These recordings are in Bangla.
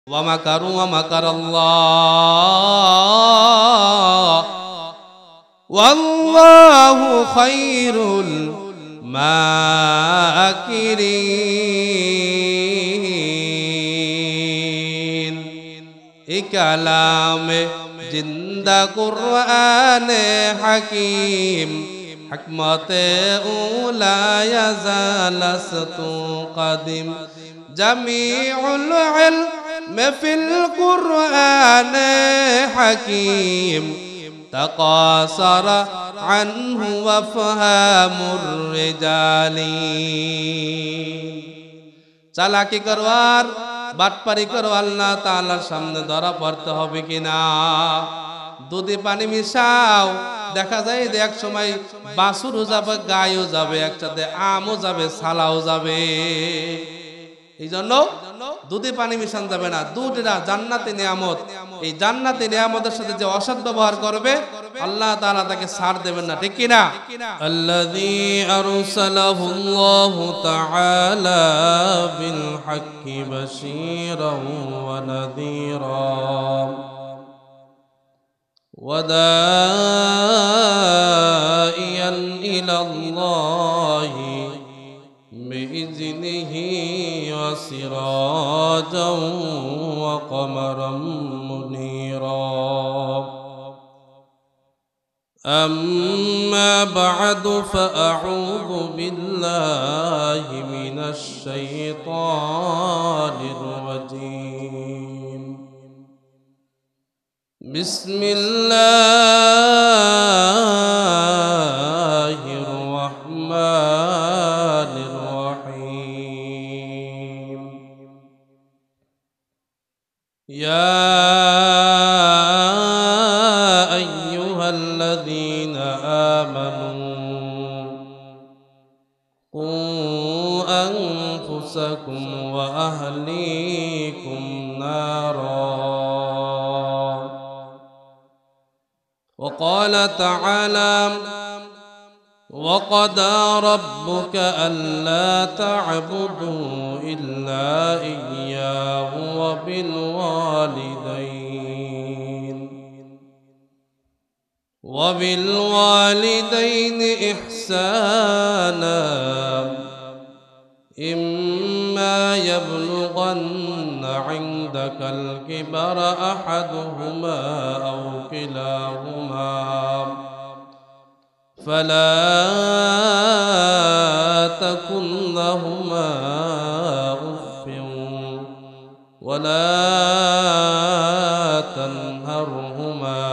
ওয়া মাকারু ওয়া মাকারাল্লাহ ওয়াল্লাহু খায়রুল মাকিরিন। এই কালামে জিন্দা কুরআনে হাকিম হিকমতে উলা ইয়াজালাস্তু কাদিম জামিউল ইলম ফিল কুরআনে হাকিম তাকাসারা আনহু ওয়াফহামুর রিজালি। চালাকি করবার বাটপারি করো আল্লাহ তাআলার সামনে ধরা পড়তে হবে কিনা? দুধে পানি মিশাও, দেখা যায় যে এক সময় বাছুরও যাবে, গায়ও যাবে, একসাথে আমও যাবে, ছালাও যাবে। এই জন্য দুধে পানি মিশান যাবে না। দুধটা জান্নাতি নিয়ামত। এই জান্নাতি নিয়ামতের সাথে যে অসৎ ব্যবহার করবে আল্লাহ তাআলা তাকে ছাড় দেবেন না, ঠিক কিনা? আল্লাযী আরসালাহুল্লাহু তাআলা বিল হাক্কি বাশীরাও ওয়া নাযীরা ওয়া দাঈয়ান ইলাল্লাহি بإذنه وسراجا وقمرا منيرا. أما بعد فأعوذ بالله من الشيطان الرجيم. بسم الله الرحمن الرحيم. يا أيها الذين آمنوا قوا أنفسكم وأهليكم نارا. وقال تعالى وقضى ربك ألا تعبدوا إلا إياه وبالوالدين إحسانا. إما يبلغن عندك الكبر أحدهما أو كلاهما فلا تكن لهما أف ولا تنهرهما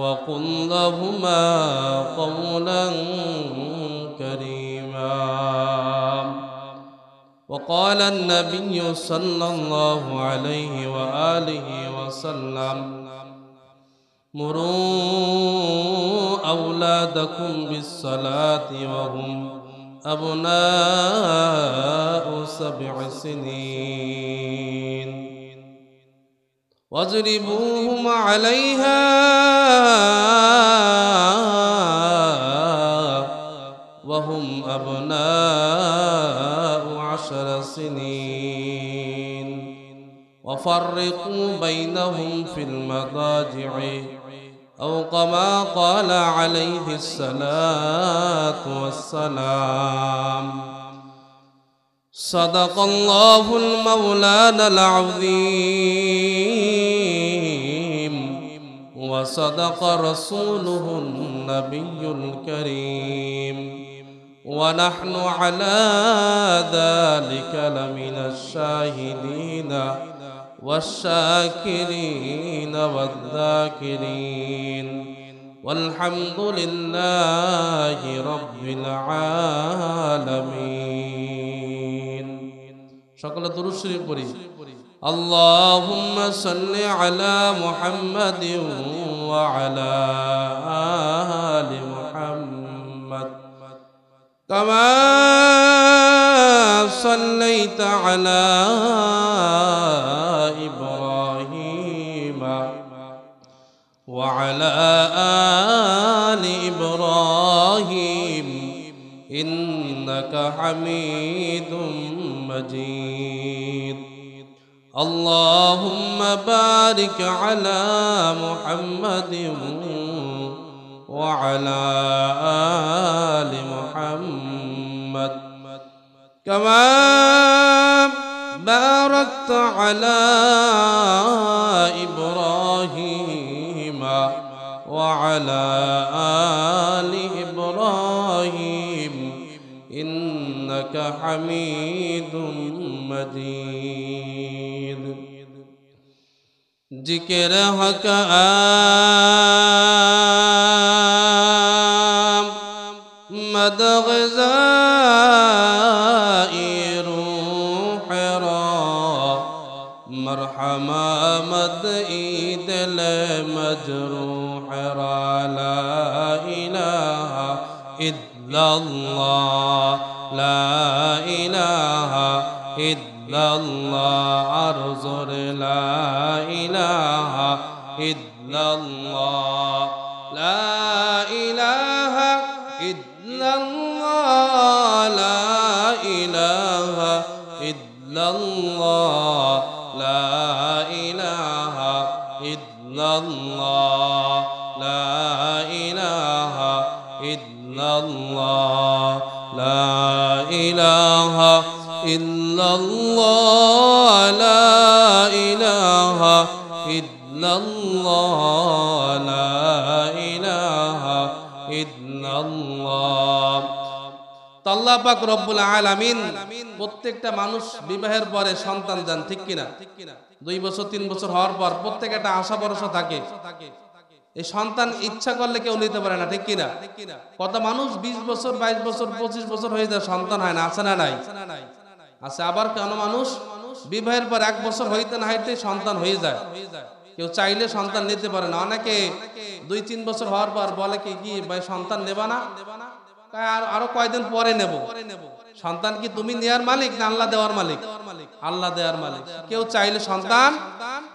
وقل لهما قولا كريما. وقال النبي صلى الله عليه وآله وسلم مروا أولادكم بالصلاة وهم أبناء 7 سنين واضربوهم عليها وهم أبناء 10 سنين وفرقوا بينهم في المضاجع أو كما قال عليه الصلاة والسلام. صدق الله المولانا العظيم وصدق رسوله النبي الكريم ونحن على ذلك لمن الشاهدين والشاكرين والذاكرين والحمد لله رب العالمين. شكرا درود شريف পড়ি. اللهم صل على محمد وعلى آل محمد كما صليت على إبراهيم وعلى آل إبراهيم إنك حميد مجيد. اللهم بارك على محمد وعلى آل محمد كما باركت على إبراهيم وعلى آل إبراهيم إنك حميد مجيد ذكر حكام مد غزائر حرا مرحمة مد إيد المجروح لا إله إلا الله لا إله إلا الله أرزر لا إله إلا الله لا إله إلا الله لا إله إلا الله لا إله إلا الله لا إله إلا الله لا إله إلا الله لا إله إلا الله لا إله إلا الله আল্লাহ পাক রব্বুল আলামিন প্রত্যেকটা মানুষ বিবাহের পরে সন্তান দেন, ঠিক কিনা? 2 বছর 3 বছর হওয়ার পর প্রত্যেক একটা আশা ভরসা থাকে, এই সন্তান ইচ্ছা করলে কেউ নিতে পারে না, ঠিক কিনা? কত মানুষ 20 বছর 22 বছর 25 বছর হয়ে যায় সন্তান হয় না, আছে না নাই? আছে। আবার কেন মানুষ বিবাহের পর 1 বছর হইতে না হইতে সন্তান হয়ে যায়, কেউ চাইলে সন্তান নিতে পারে না। অনেকে 2-3 বছর হওয়ার পর বলে কি ভাই সন্তান নেবা না, আরো কয়দিন পরে নেব। সন্তান কি তুমি নেয়ার মালিক না আল্লাহ দেওয়ার মালিক? আল্লাহ দেওয়ার মালিক। কেউ চাইলে সন্তান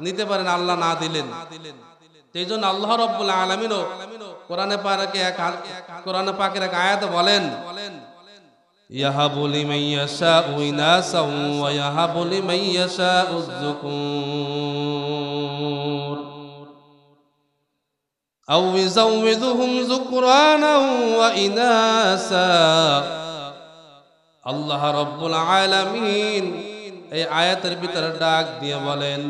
নিতে পারেন, আল্লাহ না দিলেন। এই জন্য আল্লাহ রাব্বুল আলামিনও কোরআনে পাকের এক আয়াতে বলেন, ইয়াহাবু লিমান ইয়াশাউ ইনাসাও ওয়া ইয়াহাবু লিমান ইয়াশাউ যুকুর আও ইযাওযিদুহুম যুকরানা ওয়া ইনাসা। আল্লাহ রাব্বুল আলামিন এই আয়াতের ভিতরে ডাক দিয়ে বলেন,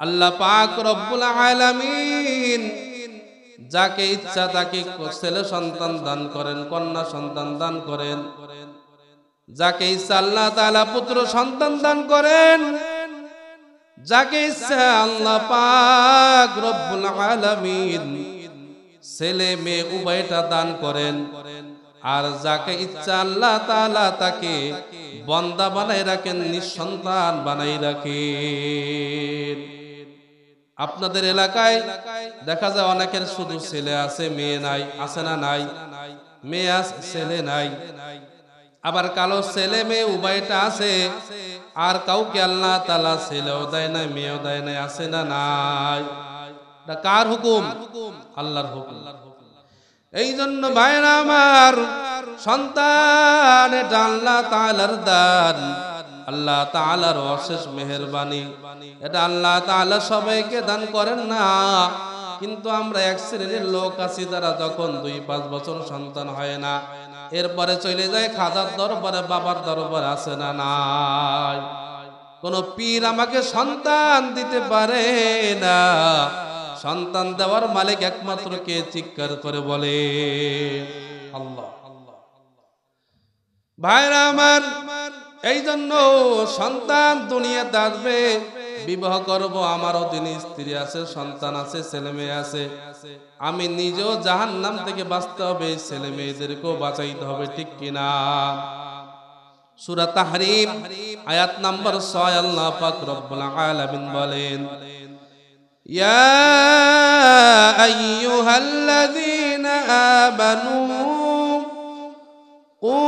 আল্লাহ পাক রব্বুল আলামিন যাকে ইচ্ছা তাকে ছেলে সন্তান দান করেন, কন্যা সন্তান দান করেন। যাকে ইচ্ছা আল্লাহ তাআলা পুত্র সন্তান দান করেন, যাকে ইচ্ছা আল্লাহ পাক রব্বুল আলামিন ছেলে মেয়ে উভয়টা দান করেন। আর যাকে ইচ্ছা আল্লাহ তাআলা তাকে বান্দা বানাই রাখেন, নিঃসন্তান বানাই রাখেন। আপনাদের এলাকায় দেখা যায় অনেকের শুধু ছেলে আছে মেয়ে নাই, আছে না নাই? মেয়ে আছে ছেলে নাই। আবার কালো ছেলে মেয়ে উভয়টা আছে, আর কাউকে আল্লাহ তাআলা ছেলেও দেয় না মেয়েও দেয় না, আছে না নাই? এটা কার হুকুম? আল্লাহর হুকুম। এই জন্য ভাইরা আমার, সন্তান এটা আল্লাহ তাআলার দান, আল্লাহ তাআলার অশেষ মেহেরবানি। এটা আল্লাহ তাআলা সবাইকে দান করেন না, কিন্তু আমরা এক শ্রেণীর লোক আছি যারা যখন 2-5 বছর সন্তান হয় না, এরপরে চলে যায় খাজার দরবারে, বাবার দরবারে, আছে না নাই? কোন পীর আমাকে সন্তান দিতে পারে না। সন্তান দেওয়ার মালিক একমাত্র কে? চিৎকার করে বলে আল্লাহ। ভাইরা আমার, এই জন্য সন্তান দুনিয়াতে আসবে, বিবাহ করব, আমারও দিন স্ত্রী আছে, সন্তান আছে, ছেলে মেয়ে আছে। আমি নিজেও জাহান্নাম থেকে বাঁচতে হবে, ছেলে মেয়েদেরকেও বাঁচাইতে হবে, ঠিক কিনা? সূরা তাহরিম আয়াত নাম্বার 6 আল্লাহ পাক রব্বুল আলামিন বলেন, ইয়া আইয়ুহাল্লাযীনা আমানু কু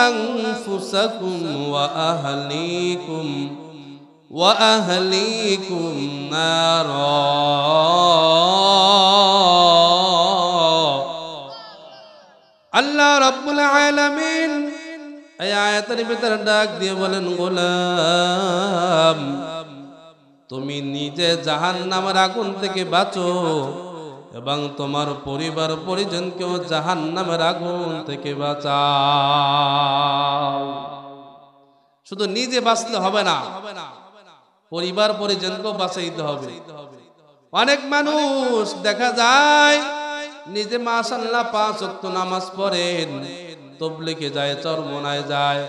আনফুসাকুম ওয়া আহলিকুম নারা। আল্লাহ রাব্বুল আলামিন এই আয়াতের ভিতরে ডাক দিয়ে বলেন, গোলাম তুমি নিজে জাহান্নামের আগুন থেকে বাঁচো এবং তোমার পরিবার পরিজনকেও জাহান্নামের আগুন থেকে বাঁচাও। শুধু নিজে বাঁচলে হবে না, পরিবার পরিজনকেও বাঁচাইতে হবে। অনেক মানুষ দেখা যায় নিজে মাশাআল্লাহ 5 ওয়াক্ত নামাজ পড়েন, তাবলীগে যায়, চরমনায় যায়,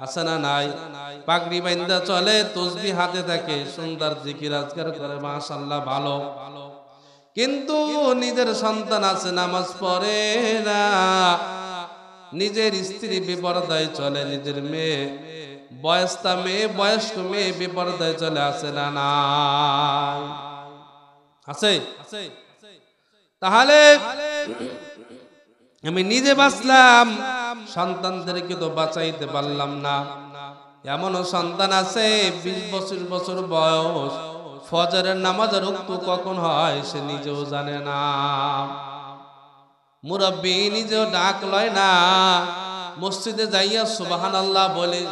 আছে না নাই? পাগড়ি বাঁধা চলে, তাসবিহ হাতে থাকে, সুন্দর জিকির আজকার করে, মাশাআল্লাহ ভালো। কিন্তু নিজের সন্তান আছে নামাজ পড়ে না, নিজের স্ত্রী বেপরদায় চলে, নিজের মেয়ে বয়স্তা মেয়ে বয়স্ক মেয়ে বেপরদায় চলে, আছে না নাই? আছে। তাহলে আমি নিজে বাঁচলাম, সন্তানদেরকে তো বাঁচাইতে পারলাম না। এমনও সন্তান আছে 20 বছর বয়স, ফজরের নামাজের ওয়াক্ত কখন হয় সে নিজেও জানে না, মুরব্বি নিজেও ডাক লয় না, মসজিদে যাইয়া সুবহানাল্লাহ বলে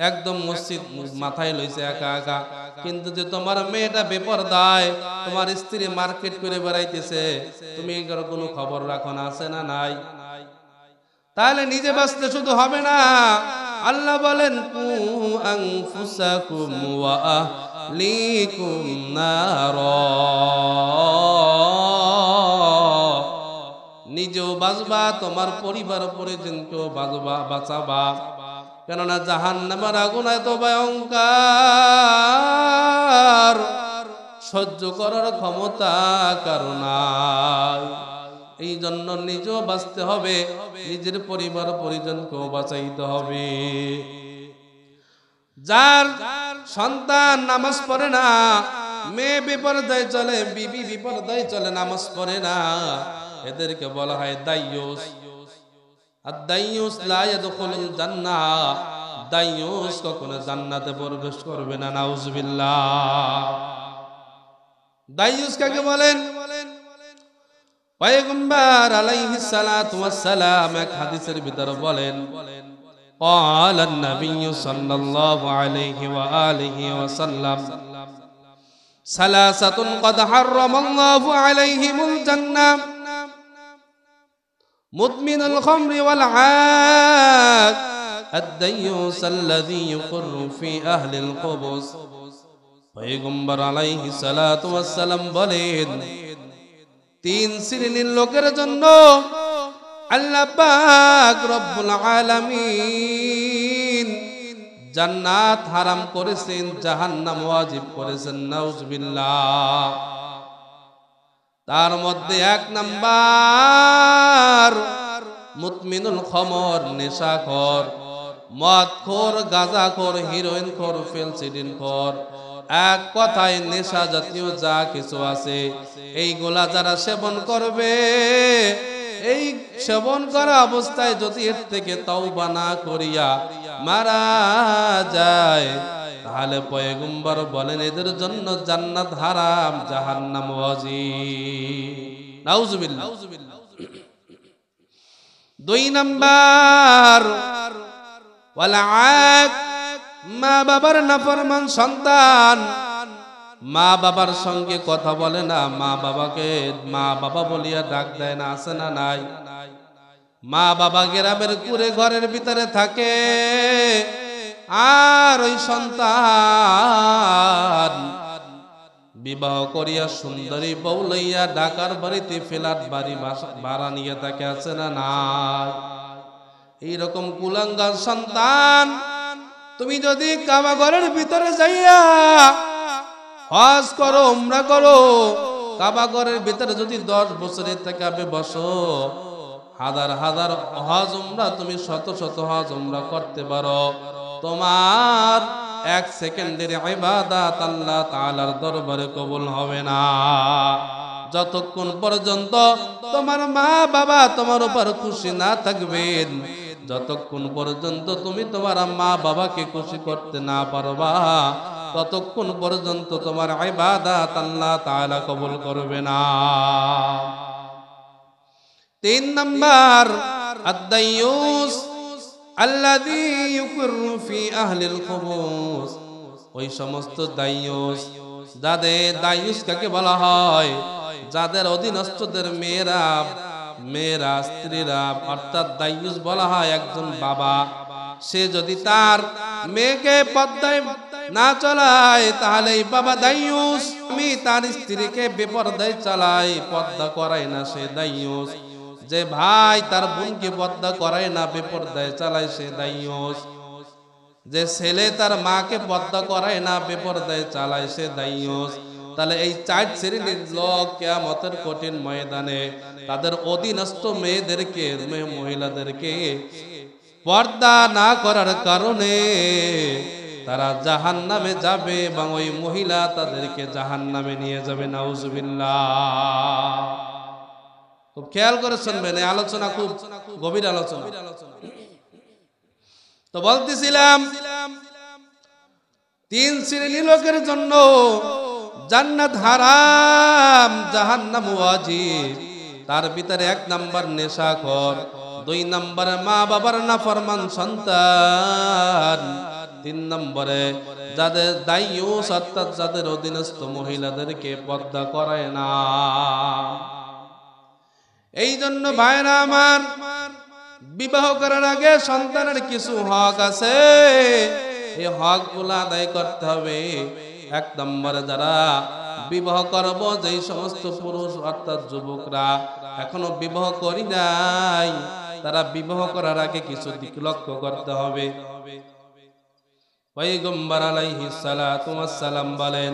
একদম মসজিদ মাথায় লইছে একা একা। কিন্তু যে তোমার মেয়েটা বেপরদায়, তোমার স্ত্রী মার্কেট করে বেড়াইতেছে, তুমি এর কোনো খবর রাখো না, আছে না নাই? তাহলে নিজে বাঁচতে শুধু হবে না, আল্লাহ বলেন কু আনফুসাকুম ওয়া আহলিকুম নারা, নিজেও বাঁচবা, তোমার পরিবার পরিজনকেও বাঁচাবা। কেননা জাহান্নামের আগুন এত ভয়ঙ্কর, সহ্য করার ক্ষমতা কারো নাই। এই জন্য নিজেও বাঁচতে হবে, নিজের পরিবার পরিজনকেও বাঁচাইতে হবে। যার সন্তান নামাজ পড়ে না, মেয়ে বিপর্যয় চলে, বিবি বিপর্যয় চলে, নামাজ পড়ে না, এদেরকে বলা হয় দাইয়ুস। আদ-দাইয়ুস লা ইয়াদখুলুল জান্নাহ, দাইয়ুস কখনো জান্নাতে প্রবেশ করবে না, নাউজুবিল্লাহ। দাইয়ুস কাকে বলেন? পয়গম্বর আলাইহিস সালাতু ওয়াস সালাম এক হাদিসের ভিতরে বলেন, ক্বালা আন-নাবিয়্যু সাল্লাল্লাহু আলাইহি ওয়া আলিহি ওয়া সাল্লাম, সালাসাতুন ক্বাদ হাররামাল্লাহু আলাইহিমুল জান্নাহ, মুদমিনুল খামরি ওয়াল আক, আদ-দাইয়ুস আল্লাযী ইউকিররু ফি আহলিল কুবুস। পয়গম্বর আলাইহিস সালাতু ওয়াস সালাম বলেন, 3 শ্রেণীর লোকের জন্য আল্লাহ পাক রব্বুল আলামিন জান্নাত হারাম করেছেন, জাহান্নাম ওয়াজিব করেছেন, নাউজুবিল্লাহ। তার মধ্যে 1 নাম্বার মুদমিনুল খমর, নেশাখোর, মদখোর, গাঁজাখোর, হিরোইনখোর, ফেন্সিডিলখোর, এক কথায় নেশা জাতীয় যা কিছু আছে এইগুলা যারা সেবন করবে, এই সেবন করা অবস্থায় যদি এর থেকে তওবা না করিয়া মারা যায়, তাহলে পয়গম্বর বলেন এদের জন্য জান্নাত হারাম, জাহান্নাম ওয়াজিব, নাউজুবিল্লাহ। 2 নাম্বার ওয়াল আক, মা বাবার নাফরমান সন্তান, মা বাবার সঙ্গে কথা বলে না, মা বাবাকে মা বাবা বলিয়া ডাক দেয় না, আছে না নাই? মা বাবা গ্রামের কুড়ে ঘরের ভিতরে থাকে, আর ওই সন্তান বিবাহ করিয়া সুন্দরী বউ লইয়া ঢাকার বাড়িতে ফ্ল্যাট বাড়ি ভাড়া নিয়ে থাকে, আছে না নাই? এইরকম কুলাঙ্গার সন্তান তুমি যদি কাবা ঘরের ভিতরে যাইয়া হজ করো, উমরা করো, কাবা ঘরের ভিতরে যদি 10 বছরের থেকে আপনি বসো, হাজার হাজার হজ উমরা, তুমি শত শত হজ উমরা করতে পারো, তোমার 1 সেকেন্ডের ইবাদত আল্লাহ তাআলার দরবারে কবুল হবে না, যতক্ষণ পর্যন্ত তোমার মা বাবা তোমার উপর খুশি না থাকবেন, যতক্ষণ পর্যন্ত তুমি তোমার মা বাবাকে খুশি করতে না পারবা, ততক্ষণ পর্যন্ত তোমার ইবাদত আল্লাহ তাআলা কবুল করবে না। 3 নাম্বার আদ-দাইয়ুস আল্লাযী ইউকিররু ফি আহলিল কুবুস, ওই সমস্ত দাইয়ুস, যাদের দাইয়ুস কাকে বলা হয়, যাদের অধীনস্থদের মেয়েরা স্ত্রীরা, অর্থাৎ দাইয়ুস বলা হয় একজন বাবা। সে যদি তার মেয়েকে পর্দায় না চালায় তাহলে এই বাবা দাইয়ুস। আমি তার স্ত্রীকে বেপরদায় চালাই, পর্দা করাই না, সে দাইয়ুস। যে ভাই তার বোনকে পর্দা করায় না, বেপরদায় চালায়, সে দাইয়ুস। যে ছেলে তার মাকে পর্দা করায় না, বেপরদায় চালায়, সে দাইয়ুস। তাহলে এই 4 শ্রেণীর লোক কিয়ামতের কঠিন ময়দানে তাদের অধীনস্থ মেয়েদেরকে, মহিলাদেরকে পর্দা না করার কারণে তারা জাহান্নামে যাবে এবং ওই মহিলা তাদেরকে জাহান্নামে নিয়ে যাবে। নাউজুবিল্লাহ। খুব খেয়াল করে শুনবেন, এই আলোচনা খুব গভীর আলোচনা। তো বলতেছিলাম 3 শ্রেণীর লোকের জন্য জান্নাত হারাম, জাহান্নাম ওয়াজিব। তার ভিতরে 1 নাম্বার নেশাখোর, 2 নম্বরে মা বাবার নাফরমান সন্তান, 3 নম্বরে যাদের দাইয়ুস অর্থাৎ যাদের অধীনস্থ মহিলাদেরকে পর্দা করায় না। এই জন্য ভাইরা আমার, বিবাহ করার আগে সন্তানের কিছু হক আছে, এই হকগুলো আদায় করতে হবে। 1 নম্বরে যারা বিবাহ করব, যেই সমস্ত পুরুষ অর্থাৎ যুবকরা এখনো বিবাহ করি নাই, তারা বিবাহ করার আগে কিছু দিক লক্ষ্য করতে হবে। পয়গম্বর আলাইহিস সালাতু ওয়াস সালাম বলেন,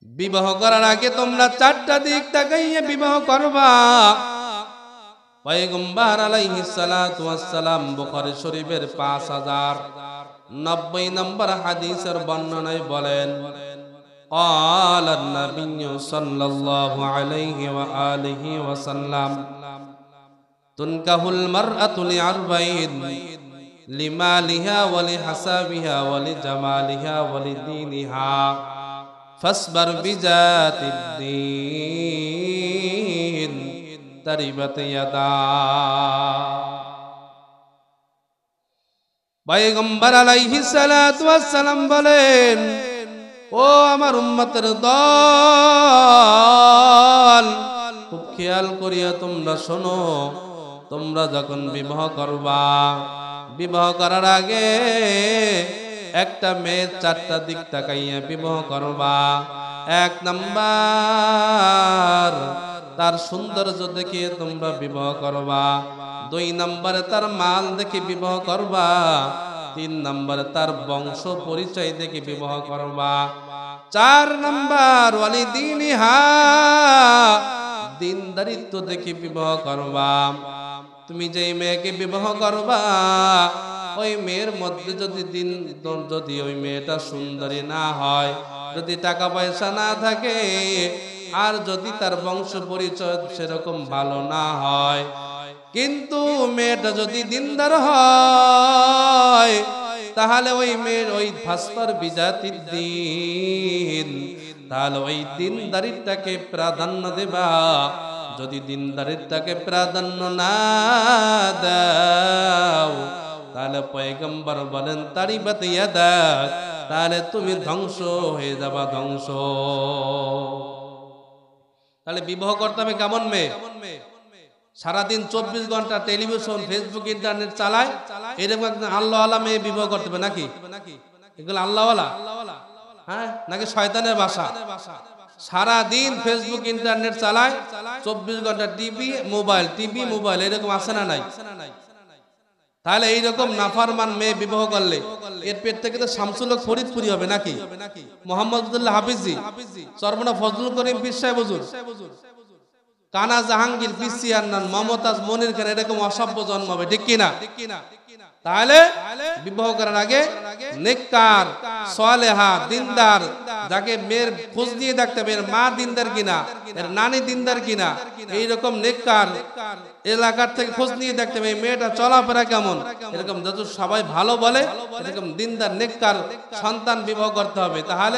বিবাহ করার আগে তোমরা 4টা দিক তাকাইয়ে বিবাহ করবা। পয়গম্বর আলাইহিস সালাতু ওয়াস সালাম বুখারী শরীফের 5090 নম্বর হাদিসের বর্ণনায় বলেন, قال النبي صلى الله عليه وآله وسلم تنكح المرأة لأربعين لمالها ولحسابها ولجمالها ولدينها فاصبر بذات الدين تربت يداك। পয়গম্বর আলাইহিস সালাতু ওয়াস সালাম বলেন, ও আমার উম্মতের দল, খুব খেয়াল করিয়া তোমরা শোনো, তোমরা যখন বিবাহ করবা, বিবাহ করার আগে একটা মেয়ের 4টা দিক তাকাইয়া বিবাহ করবা। 1 নাম্বার তার সৌন্দর্য দেখে তোমরা বিবাহ করবা। 2 নম্বরে তার মাল দেখে বিবাহ করবা। 3 নম্বরে তার বংশ পরিচয় দেখে বিবাহ করবা। 4 নম্বর ওয়ালিদিনিহা, দিনদারিত্ব দেখে বিবাহ করবা। তুমি যেই মেয়েকে বিবাহ করবা, ওই মেয়ের মধ্যে যদি ওই মেয়েটা সুন্দরী না হয়, যদি টাকা পয়সা না থাকে, আর যদি তার বংশ পরিচয় সেরকম ভালো না হয়, কিন্তু মেয়েটা যদি দিনদার হয়, তাহলে ওই মেয়ের ওই ফাসফার বিজাতির দিন, তাহলে ওই দিনদারিটাকে প্রাধান্য দেবা। যদি দিনদারিটাকে প্রাধান্য না দাও, তাহলে পয়গম্বর বলেন তারিবাত ইয়াদাক, তাহলে তুমি ধ্বংস হয়ে যাবা, ধ্বংস। তাহলে বিবাহ করতে হবে কেমন মেয়ে? সারাদিন 24 ঘন্টা টেলিভিশন, ফেসবুক, ইন্টারনেট চালায়, এরকম একজন আল্লাহওয়ালা মেয়ে বিবাহ করতে হবে নাকি? এগুলো আল্লাহওয়ালা? হ্যাঁ, নাকি শয়তানের বাসা? সারাদিন ফেসবুক, ইন্টারনেট চালায়, 24 ঘন্টা টিভি মোবাইল, এরকম আছে না নাই? তাহলে এইরকম নাফরমান মেয়ে বিবাহ করলে এর পেট থেকে তো শামসুল হক ফরিদপুরি হবে নাকি? মোহাম্মদ আব্দুল্লাহ হাফিজি, সরবনা ফজলুল করিম পীর সাহেব হুজুর, কানা জাহাঙ্গীর, পিসি আন্নান, মমতাজ, মনির খান, এরকম অসভ্য জন্ম হবে, ঠিক কিনা? তাহলে বিবাহ করার আগে নেককার, সালেহা, দিনদার, যাকে মেয়ের খোঁজ নিয়ে দেখতে হবে, এর মা দিনদার কিনা, এর নানি দিনদার কিনা, এইরকম নেককার এলাকার থেকে খোঁজ নিয়ে দেখতে হবে, এই মেয়েটা চলাফেরা কেমন, এরকম যত সবাই ভালো বলে এরকম দিনদার নেককার সন্তান বিবাহ করতে হবে। তাহলে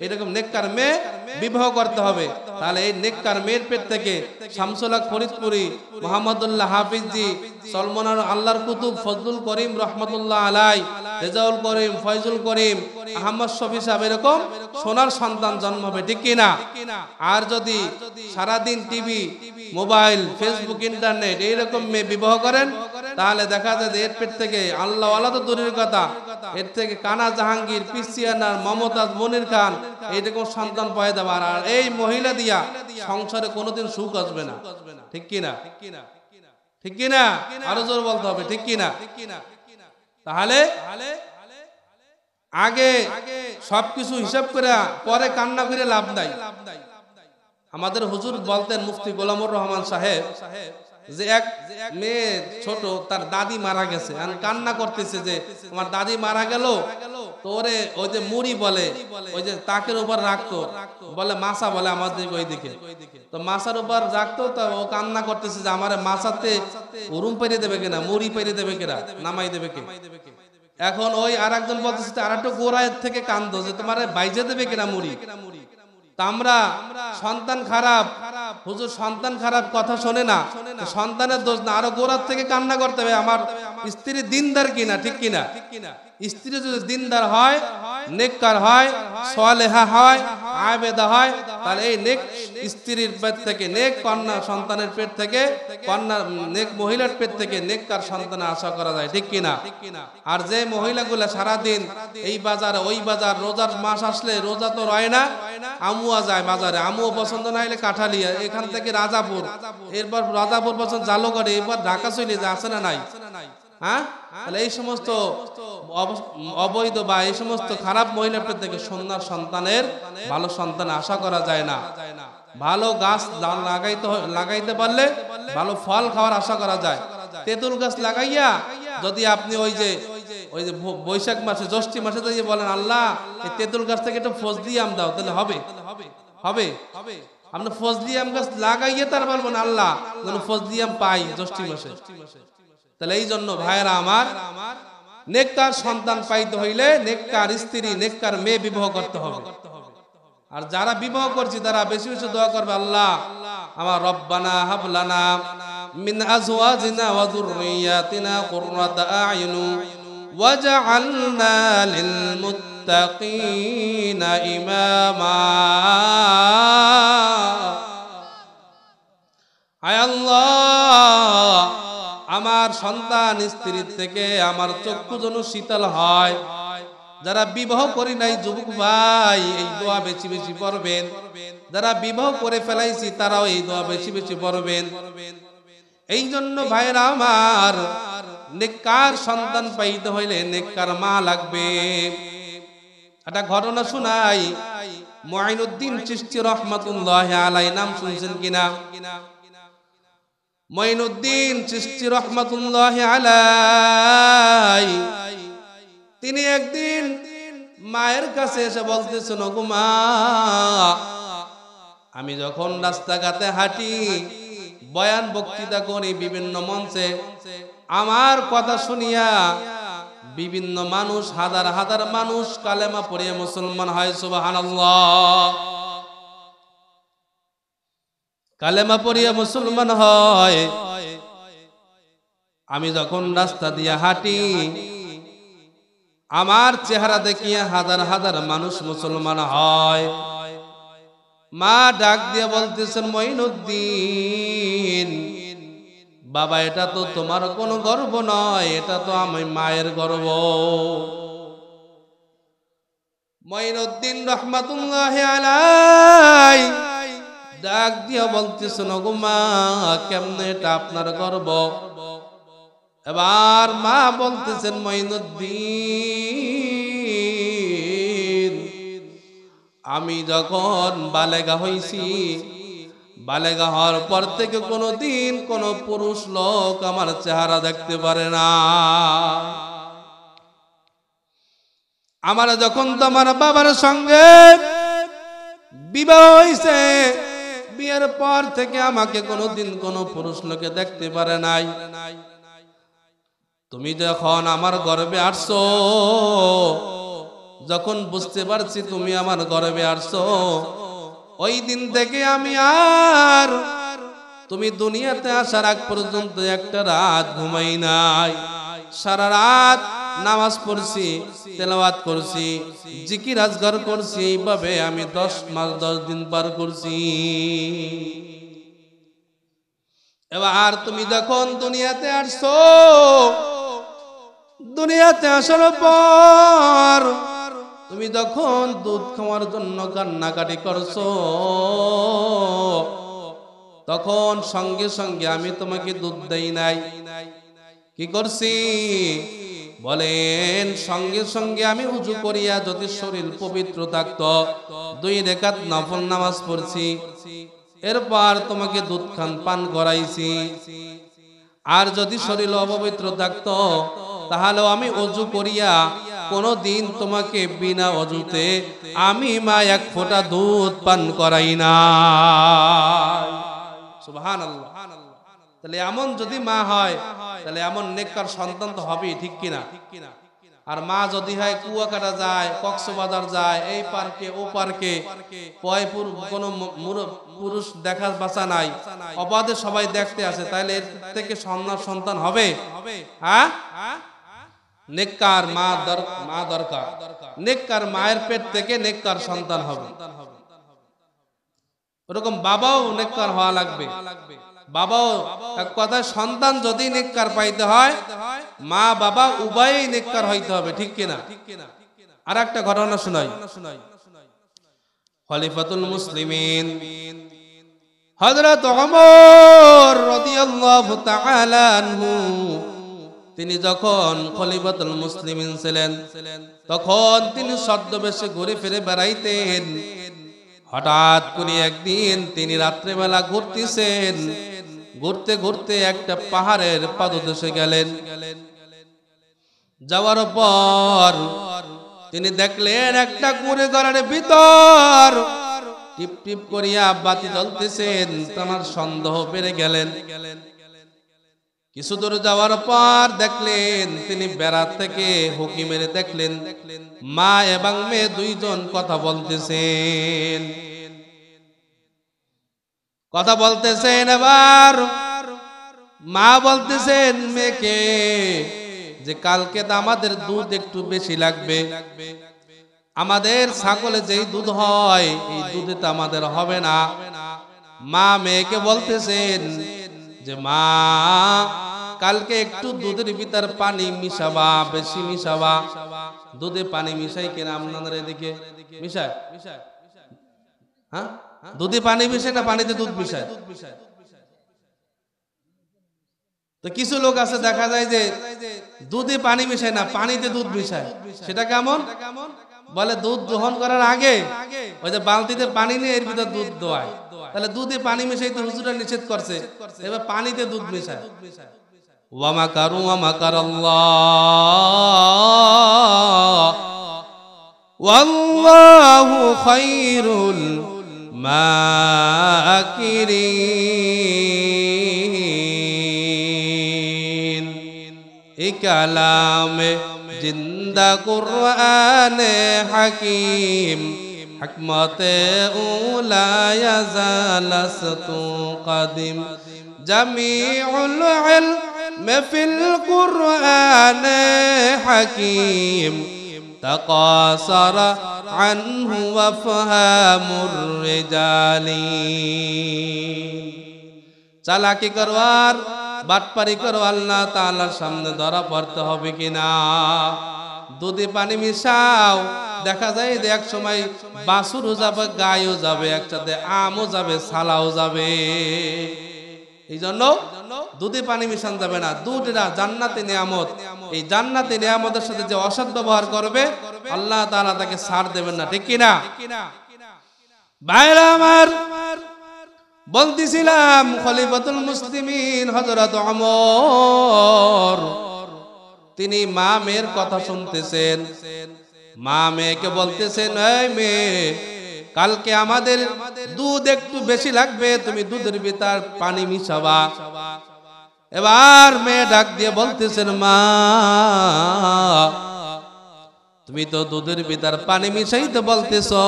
এরকম নেককার মেয়ে বিবাহ করতে হবে। তাহলে এই নেককার মেয়ের পেট থেকে শামসুল হক ফরিদপুরি, মোহাম্মদুল্লাহ হাফিজি, সলমান আল্লাহর কুতুব ফজলুল করিম রহমতুল্লাহ আলাই, রেজাউল করিম, ফয়জুল করিম, আহমদ শফি সাহেব, এরকম সোনার সন্তান জন্ম হবে, ঠিক কিনা? আর যদি সারাদিন টিভি, মোবাইল, ফেসবুক, ইন্টারনেট এইরকম মেয়ে বিবাহ করেন, তাহলে দেখা যায় যে এর পেট থেকে আল্লাহ আল্লাহ তো দূরের কথা, এর থেকে কানা জাহাঙ্গীর, পিসিয়ানার, মমতাজ, মনির খান এইরকম সন্তান পয়দা হবে। আর এই মহিলা দিয়া সংসারে কোনোদিন সুখ আসবে না, ঠিক কিনা? ঠিক কিনা? আরো জোর বলতে হবে, ঠিক কিনা? তাহলে আগে সবকিছু হিসাব করে পরে কান্না করে লাভ নাই। আমাদের হুজুর বলতেন, মুফতি গোলামুর রহমান সাহেব, যে এক মেয়ে ছোট, তার দাদি মারা গেছে, কান্না করতেছে যে আমার দাদি মারা গেল, তো ওরে ওই যে মুড়ি বলে, ওই যে তাকের উপর রাখতো, বলে মাছা বলে আমাদের ওইদিকে, তো মাছার উপর রাখতো, তো ও কান্না করতেছে যে আমার মাছাতে উরুম পেরে দেবে কিনা, মুড়ি পেরে দেবে কিনা, নামাই দেবে কে। এখন ওই আর একজন বলতেছে, আর একটু গোড়ায় থেকে কান্দো যে তোমার বাইজে দেবে কিনা মুড়ি। তা আমরা সন্তান খারাপ, হুজুর সন্তান খারাপ কথা শোনে না, সন্তানের দোষ না, আরো গোড়ার থেকে কান্না করতে হবে আমার স্ত্রী দিনদার কিনা, ঠিক কিনা? স্ত্রী যদি দিনদার হয়, নেককার হয়, সালেহা হয়, আবেদা হয়, তাহলে এই নেক স্ত্রীর পেট থেকে, নেক কন্যা সন্তানের পেট থেকে, কন্যা নেক মহিলার পেট থেকে নেককার সন্তানের আশা করা যায়, ঠিক কিনা? আর যে মহিলাগুলা সারাদিন এই বাজার ওই বাজার, রোজার মাস আসলে রোজা তো রয় না, আমুয়া যায় বাজারে, আমুও পছন্দ না হলে কাঠালিয়া, এখান থেকে রাজাপুর, এরপর রাজাপুর পছন্দ জালুঘাটে, এরপর ঢাকা চলে যায়, আছে না নাই? হ্যাঁ, তাহলে এই সমস্ত অবৈধ বা এই সমস্ত খারাপ মহিলার থেকে সুন্দর সন্তানের, ভালো সন্তান আশা করা যায় না। ভালো গাছ লাগাইতে পারলে ভালো ফল খাওয়ার আশা করা যায়। তেঁতুল গাছ লাগাইয়া যদি আপনি ওই যে বৈশাখ মাসে, জ্যৈষ্ঠ মাসে যদি বলেন আল্লাহ এই তেঁতুল গাছ থেকে একটু ফজলি আম দাও, তাহলে হবে? হবে? আপনি ফজলি আম গাছ লাগাইয়া তার বলবেন আল্লাহ যেন ফজলি আম পাই জ্যৈষ্ঠ মাসে। তাহলে এই জন্য ভাইয়েরা আমার, নেককার সন্তান পাইতে হইলে নেককার স্ত্রী, নেককার মেয়ে বিবাহ করতে হবে। আর যারা বিবাহ করছে তারা বেশি বেশি দোয়া করবে, আল্লাহ আমার রব্বানা হাবলানা মিন আজওয়াজিনা ওয়া যুররিয়াতিনা কুররাতা আ'য়ুন ওয়াজআলনা লিল মুত্তাকিনা ইমামা। আয় আল্লাহ, আমার সন্তান স্ত্রীর থেকে আমার চক্ষু যেন শীতল হয়। যারা বিবাহ করি নাই যুবক ভাই, এই দোয়া বেশি বেশি পড়বেন। যারা বিবাহ করে ফেলাইছি তারাও এই দোয়া বেশি বেশি পড়বেন। এই জন্য ভাইরা আমার, নেককার সন্তান পাইতে হইলে নেককার মা লাগবে। একটা ঘটনা শোনাই, মুঈনুদ্দিন চিশতি রহমাতুল্লাহি আলাইহি, নাম শুনছেন কিনা? মুঈনুদ্দিন চিশতি রহমাতুল্লাহি আলাইহি, তিনি একদিন মায়ের কাছে এসে বলতেছেন, ওগো মা, আমি যখন রাস্তাঘাটে হাঁটি, বয়ান বক্তৃতা করি বিভিন্ন মঞ্চে, আমার কথা শুনিয়া বিভিন্ন মানুষ, হাজার হাজার মানুষ কালেমা পড়ে মুসলমান হয়, সুবহানাল্লাহ। কালেমা পড়িয়া মুসলমান হয়। আমি যখন রাস্তা দিয়ে হাঁটি, আমার চেহারা দেখিয়া হাজার হাজার মানুষ মুসলমান হয়। মা ডাক দিয়ে বলতেছেন, মুঈনুদ্দিন বাবা, এটা তো তোমার কোনো গর্ব নয়, এটা তো আমি মায়ের গর্ব। মুঈনুদ্দিন রহমাতুল্লাহি আলাইহি ডাক দিয়ে বলতেছেন, ওগো মা, কেমনে এটা আপনার গর্ব? এবার মা বলতেছেন, মুঈনুদ্দিন, আমি যখন বালেগা হইছি, বালেগা হওয়ার পর থেকে কোনোদিন কোনো পুরুষ লোক আমার চেহারা দেখতে পারে না। আমার যখন তোমার বাবার সঙ্গে বিবাহ হইছে, বিয়ের পর থেকে আমাকে কোনোদিন কোনো পুরুষ লোকে দেখতে পারে নাই। তুমি যখন আমার গর্ভে আসছো, যখন বুঝতে পারছি তুমি আমার গর্ভে আসছো, ওই দিন থেকে আমি আর তুমি দুনিয়াতে আসার আগ পর্যন্ত একটা রাত ঘুমাই নাই। সারা রাত নামাজ পড়ছি, তেলাওয়াত করছি, জিকির আজগার করছি, এইভাবে আমি 10 মাস 10 দিন পার করছি। এবার তুমি যখন দুনিয়াতে আসছো, দুনিয়াতে আসার পর তুমি যখন দুধ খাওয়ার জন্য কান্নাকাটি করছো, তখন সঙ্গে সঙ্গে আমি তোমাকে দুধ দেই নাই। কি করছি বলেন? সঙ্গে সঙ্গে আমি উযু করিয়া যদি শরীর পবিত্র থাকতো 2 রাকাত নফল নামাজ পড়ছি, এরপর তোমাকে দুধ খান পান করাইছি। আর যদি শরীর অপবিত্র থাকতো তাহলেও আমি ওযু করিয়া কোনদিন তোমাকে বিনা ওযুতে আমি মা 1 ফোঁটা দুধ পান করাই না। সুবহানাল্লাহ। তাহলে এমন যদি মা হয় তাহলে এমন নেককার সন্তান তো হবেই, ঠিক কিনা? আর মা যদি হয় কুয়াকাটা যায়, কক্সবাজার যায়, এই পার্কে ও পার্কে, পয়পুর কোনো পুরুষ দেখার বাঁচা নাই, অবাধে সবাই দেখতে আসে, তাহলে এর থেকে সন্তান হবে? হ্যাঁ, নেককার মা দরকার। নেককার মায়ের পেট থেকে নেককার সন্তান হবে। ওরকম বাবাও নেককার হওয়া লাগবে। বাবাও, এক কথায় সন্তান যদি নেককার পাইতে হয়, মা বাবা উভয়ই নেককার হইতে হবে, ঠিক কিনা? আর একটা ঘটনা শোনাই। খলিফাতুল মুসলিমিন হযরত ওমর রাদিয়াল্লাহু তাআলা আনহু, তিনি যখন খলিফাতুল মুসলিমিন ছিলেন তখন তিনি ছদ্মবেশে ঘুরে ফিরে বেড়াইতেন। হঠাৎ করে একদিন তিনি রাত্রেবেলা ঘুরতেছেন, ঘুরতে ঘুরতে একটা পাহাড়ের পাদদেশে গেলেন। যাওয়ার পর তিনি দেখলেন একটা কুঁড়ে ঘরের ভিতর টিপ টিপ করিয়া বাতি জ্বলতেছেন। তার সন্দেহ বেড়ে গেলেন। কিছু দূর যাওয়ার পর দেখলেন তিনি বেড়া থেকে হুকি মেরে দেখলেন মা এবং মেয়ে 2 জন কথা বলতেছেন। এবার মা বলতেছেন মেয়েকে যে কালকে তো আমাদের দুধ একটু বেশি লাগবে, আমাদের ছাগলে যেই দুধ হয় এই দুধে তো আমাদের হবে না। মা মেয়েকে বলতেছেন যে মা কালকে একটু দুধের ভিতর পানি মিশাবা, বেশি মিশাবা। দুধে পানি মিশাই কিনা আপনাদের এদিকে? মিশায়? হ্যাঁ, দুধে পানি মিশায় না পানিতে দুধ মিশায়? তো কিছু লোক আছে দেখা যায় যে দুধে পানি মিশায় না, পানিতে দুধ মিশায়। সেটা কেমন? বলে দুধ গ্রহণ করার আগে ওই যে বালতিতে পানি নিয়ে এর ভিতর দুধ দোয়ায়, তাহলে দুধে পানি মিশাইতে হুজুরা নিষেধ করছে, এবার পানিতে দুধ মিশায়। ওয়া মাকারু ওয়া মাকারাল্লাহ ওয়াল্লাহু খায়রুল মাকিরিন। এই কালামে জিন্দা কুরআনে হাকিম হিকমতে উলা ইয়াজালাসতু কাদিম জামিউল ইলম ফিল কুরআনে হাকিম তাকাসারা আনহু ওয়াফহামুর রিজালি। চালাকি করবার, বাটপারি করো, আল্লাহ তাআলার সামনে ধরা পড়তে হবে কিনা? দুধে পানি মিশাও, দেখা যায় যে এক সময় বাছুরও যাবে, গায়ও যাবে, একসাথে আমও যাবে, ছালাও যাবে। এই জন্য দুধে পানি মিশান যাবে না। দুধটা জান্নাতি নিয়ামত, এই জান্নাতি নিয়ামতের সাথে যে অসৎ ব্যবহার করবে আল্লাহ তাআলা তাকে ছাড় দেবেন না, ঠিক কিনা? ভাইরা আমার, বলতেছিলাম খলিফাতুল মুসলিমিন হযরত ওমর তিনি মা মেয়ের কথা শুনতেছেন। মা মেয়েকে বলতেছেন, এই মেয়ে কালকে আমাদের দুধ একটু বেশি লাগবে, তুমি দুধের ভিতর পানি মিশাবা। এবার মেয়ে ডাক দিয়ে বলতেছেন, মা তুমি তো দুধের ভিতর পানি মিশাইতে বলতেছো।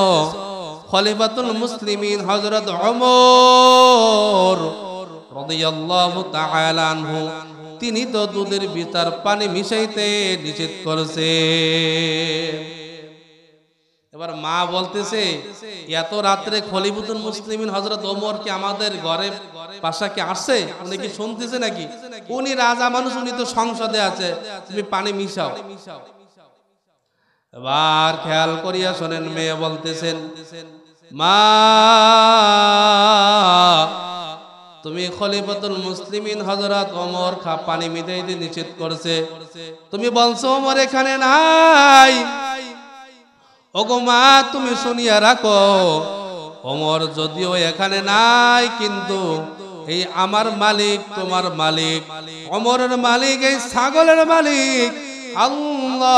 খলিফাতুল মুসলিমিন হযরত ওমর রাদিয়াল্লাহু তাআলা আনহু তিনি তো দুধের ভিতর পানি মিশাইতে নিষেধ করেছে। এবার মা বলতেছে এত রাত্রে খলিফাতুল মুসলিমিন হযরত ওমর কি আমাদের ঘরে পাশা কি আসছে? উনি কি শুনতেছে নাকি? উনি রাজা মানুষ, উনি তো সংসদে আছে, তুমি পানি মিশাও। এবার খেয়াল করিয়া শোনেন, মেয়ে বলতেছেন মা তুমি খলিফাতুল মুসলিমিন হযরত ওমর পানি মিশাইতে নিষেধ করেছে, তুমি বলছো ওমর এখানে নাই। ওগো মা তুমি শুনিয়া রাখো, ওমর যদিও এখানে নাই কিন্তু এই আমার মালিক, তোমার মালিক, ওমরের মালিক, এই ছাগলের মালিক আল্লাহ,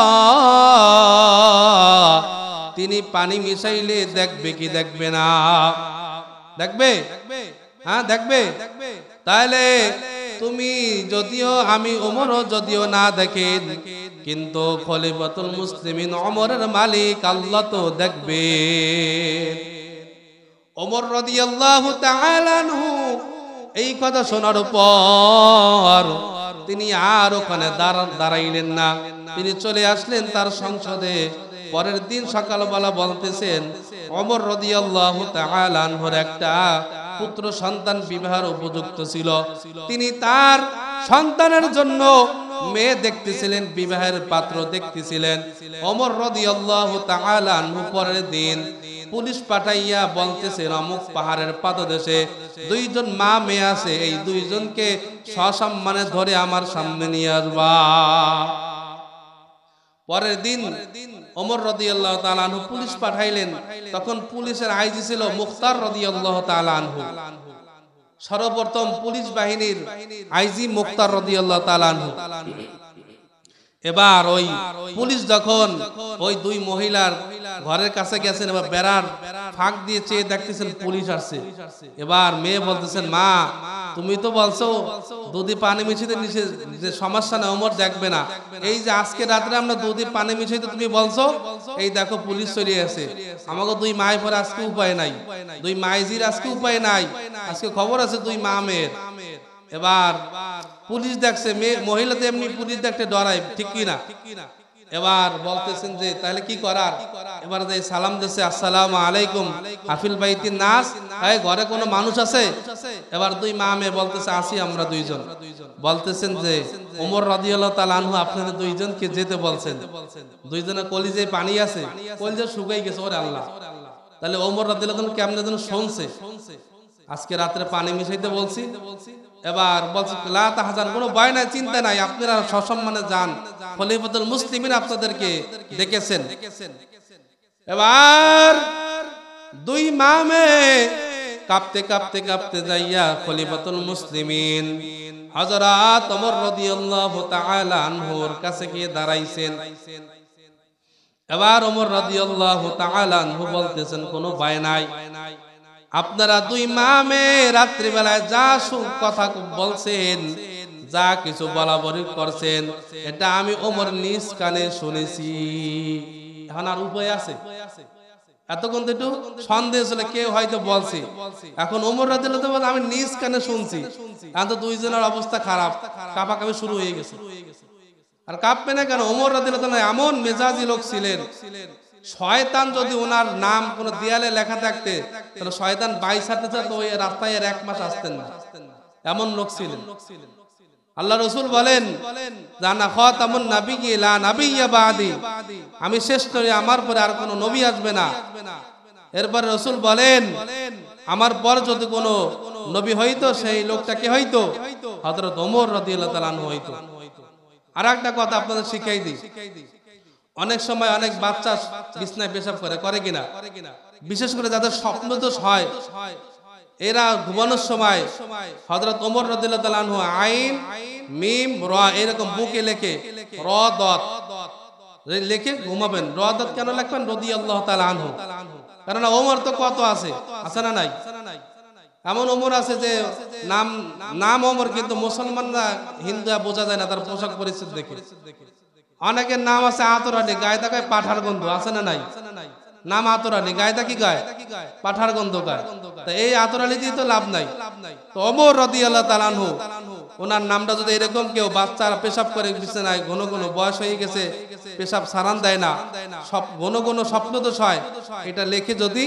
তিনি পানি মিশাইলে দেখবে কি দেখবে না? দেখবে, হ্যাঁ দেখবে। তাহলে তুমি যদিও, আমি ওমরও যদিও না দেখেন, কিন্তু খলিফাতুল মুসলিমিন ওমরের মালিক আল্লাহ তো দেখবে। ওমর রাদিয়াল্লাহু তাআলা আনহু এই কথা শোনার পর তিনি আর ওখানে দাঁড়াইলেন না, তিনি চলে আসলেন তার সংসদে। পরের দিন সকালবেলা বলতেছেন ওমর রাদিয়াল্লাহু তাআলা আনহুর একটা পুত্র সন্তান বিবাহের উপযুক্ত ছিল, তিনি তার সন্তানের জন্য মেয়ে দেখতেছিলেন, বিবাহের পাত্র দেখতেছিলেন। ওমর রাদিয়াল্লাহু তাআলা আনহু পরের দিন পুলিশ পাঠাইয়া বলতেছেন অমুক পাহাড়ের পাদদেশে দুইজন মা মেয়ে আছে, এই দুইজনকে সসম্মানে ধরে আমার সামনে নিয়ে আসবা। পরের দিন ওমর রাদিয়াল্লাহু তাআলা আনহু পুলিশ পাঠাইলেন। তখন পুলিশের আইজি ছিল মুখতার রাদিয়াল্লাহু তাআলা আনহু। সর্বপ্রথম পুলিশ বাহিনীর আইজি মুখতার রাদিয়াল্লাহু তাআলা আনহু। এবার ওই পুলিশ যখন ওই দুই মহিলার ঘরের কাছে গেছেন, এবার বেড়ার ফাঁক দিয়ে চেয়ে দেখতেছেন পুলিশ আসছে। এবার মেয়ে বলতেছেন মা তুমি তো বলছো দুধে পানি মিশাইতে নিষেধ, যে সমস্যা না ওমর দেখবে না, এই যে আজকে রাত্রে আমরা দুধে পানি মিশাইতে তুমি বলছো, এই দেখো পুলিশ চলে আসে, আমাকে দুই মায়ের পরে আজকে উপায় নাই, দুই মাইজির আজকে উপায় নাই, আজকে খবর আছে দুই মা মেয়ের। এবার পুলিশ দেখছে, মেয়ে মহিলা তো এমনি পুলিশ দেখতে ডরায়, ঠিক কি না? এবার বলতেছেন যে তাহলে কি করার? এবার যে সালাম দিচ্ছে আসসালামু আলাইকুম আফিল বাইতিন নাস, এই ঘরে কোনো মানুষ আছে? এবার দুই মা মেয়ে বলতেছে আসি আমরা দুইজন। বলতেছেন যে ওমর রাদিয়াল্লাহু তাআলা আনহু আপনাদের দুইজনকে যেতে বলছেন, দুইজনের কলিজে পানি আছে, কলিজে শুকাই গেছে। ওরে আল্লাহ, তাহলে ওমর রাদিয়াল্লাহু তাআলা কেমনে যেন শুনছে আজকে রাত্রে পানি মিশাইতে বলছি। এবার বলছে লা তাহজান, কোনো ভয় নাই, চিন্তা নাই, আপনারা সসম্মানে যান, খলিফাতুল মুসলিমিন আপনাদেরকে ডেকেছেন। এবার দুই মা মেয়ে কাঁপতে কাঁপতে কাঁপতে যাইয়া খলিফাতুল মুসলিমিন হযরত ওমর রাদিয়াল্লাহু তাআলা আনহুর কাছে গিয়ে দাঁড়াইছেন। এবার ওমর রাদিয়াল্লাহু তাআলা আনহু বলতেছেন কোনো ভয় নাই, আপনারা দুই মা মেয়ে রাত্রিবেলায় যা কথা বলছেন, যা কিছু বলা বলি করছেন, এটা আমি ওমর নিজ কানে শুনেছি। এখন আর উপায় আছে? এতক্ষণ তো একটু সন্দেহ ছিল, কেউ হয়তো বলছে, এখন ওমর রাদিয়াল্লাহু তাআলা বলে আমি নিজ কানে শুনছি। এখন তো দুইজনের অবস্থা খারাপ, কাঁপাকাঁপি শুরু হয়ে গেছে। আর কাঁপবে না কেন? ওমর রাদিয়াল্লাহু তাআলা এমন মেজাজি লোক ছিলেন, শয়তান যদি ওনার নাম কোন দেয়ালে লেখা থাকতে তাহলে শয়তান বাইশ হাতে তো ওই রাস্তায় আর এক মাস আসতেন না, এমন লোক ছিলেন। আল্লাহ রাসূল বলেন জানা খাতামুন নাবিয়্যি লা নাবিয়্যা বাদি, আমি শেষ নবী, আমার পরে আর কোনো নবী আসবে না। এরপর রাসূল বলেন আমার পর যদি কোনো নবী হইতো সেই লোকটা কে হইতো? হযরত ওমর রাদিয়াল্লাহু তাআলা আনহু হইতো। আর একটা কথা আপনাদের শিখাই দিই, অনেক সময় অনেক বাচ্চা বিছনায় পেশাব করে কিনা? বিশেষ করে যাদের স্বপ্নদোষ হয়, এরা ঘুমানোর সময় হযরত ওমর রাদিয়াল্লাহু তাআলা আনহু আইন মিম র এরকম বুকে লেখে র দত লেখে ঘুমাবেন। র দত কেন লিখবেন? রাদিয়াল্লাহু তাআলা আনহু, কারণ ওমর তো কত আছে না নাই? এমন ওমর আছে যে নাম ওমর, কিন্তু মুসলমানরা হিন্দু বোঝা যায় না তার পোশাক পরিচ্ছদ দেখে। অনেকের নাম আছে আতরানি, গায়ে দেখায় পাঠার গন্ধ, আছে না নাই? নাম আতরানি, গায়ে কি গায়? পাঠার গন্ধ গায়। তা এই আতরানি দিয়ে তো লাভ নাই। তো ওমর রাদিয়াল্লাহু তাআলা আনহু ওনার নামটা যদি এরকম কেউ বাচ্চারা পেশাব করে বিছানায় ঘন ঘন বয়স হয়ে গেছে পেশাব সারান দেয় না, সব ঘন ঘন স্বপ্নদোষ হয়, এটা লিখে যদি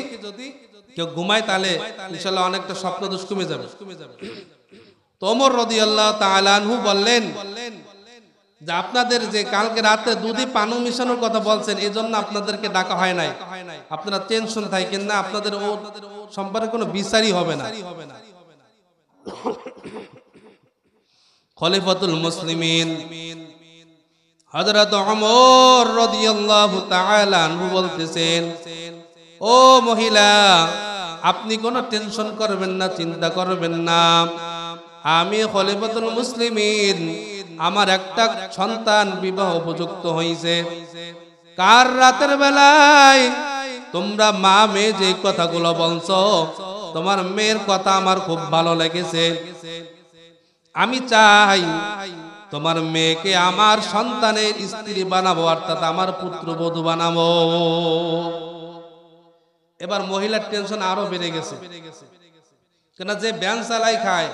কেউ ঘুমায় তাহলে ইনশাআল্লাহ অনেকটা স্বপ্নদোষ কমে যাবে। তো ওমর রাদিয়াল্লাহু তাআলা আনহু বললেন যে আপনাদের যে কালকে রাতে দুধে পানি মিশানোর কথা বলছেন এজন্য আপনাদেরকে ডাকা হয় নাই, আপনারা টেনশন থাকেন না, আপনাদের ও সম্পর্কে কোনো বিচারই হবে না। খলিফাতুল মুসলিমিন হযরত ওমর রাদিয়াল্লাহু তাআলা আনহু বলতেছেন, ও মহিলা আপনি কোনো টেনশন করবেন না, চিন্তা করবেন না, আমি খলিফাতুল মুসলিমিন, আমার একটা সন্তান বিবাহ উপযুক্ত হয়েছে। কার রাতের বেলায় তোমরা মা মেয়ে যে কথাগুলো বলছো তোমার মেয়ের কথা আমার খুব ভালো লেগেছে, আমি চাই তোমার মেয়েকে আমার সন্তানের স্ত্রী বানাবো, অর্থাৎ আমার পুত্রবধূ বানাবো। এবার মহিলার টেনশন আরো বেড়ে গেছে, কেন যে ব্যান চালাই খায়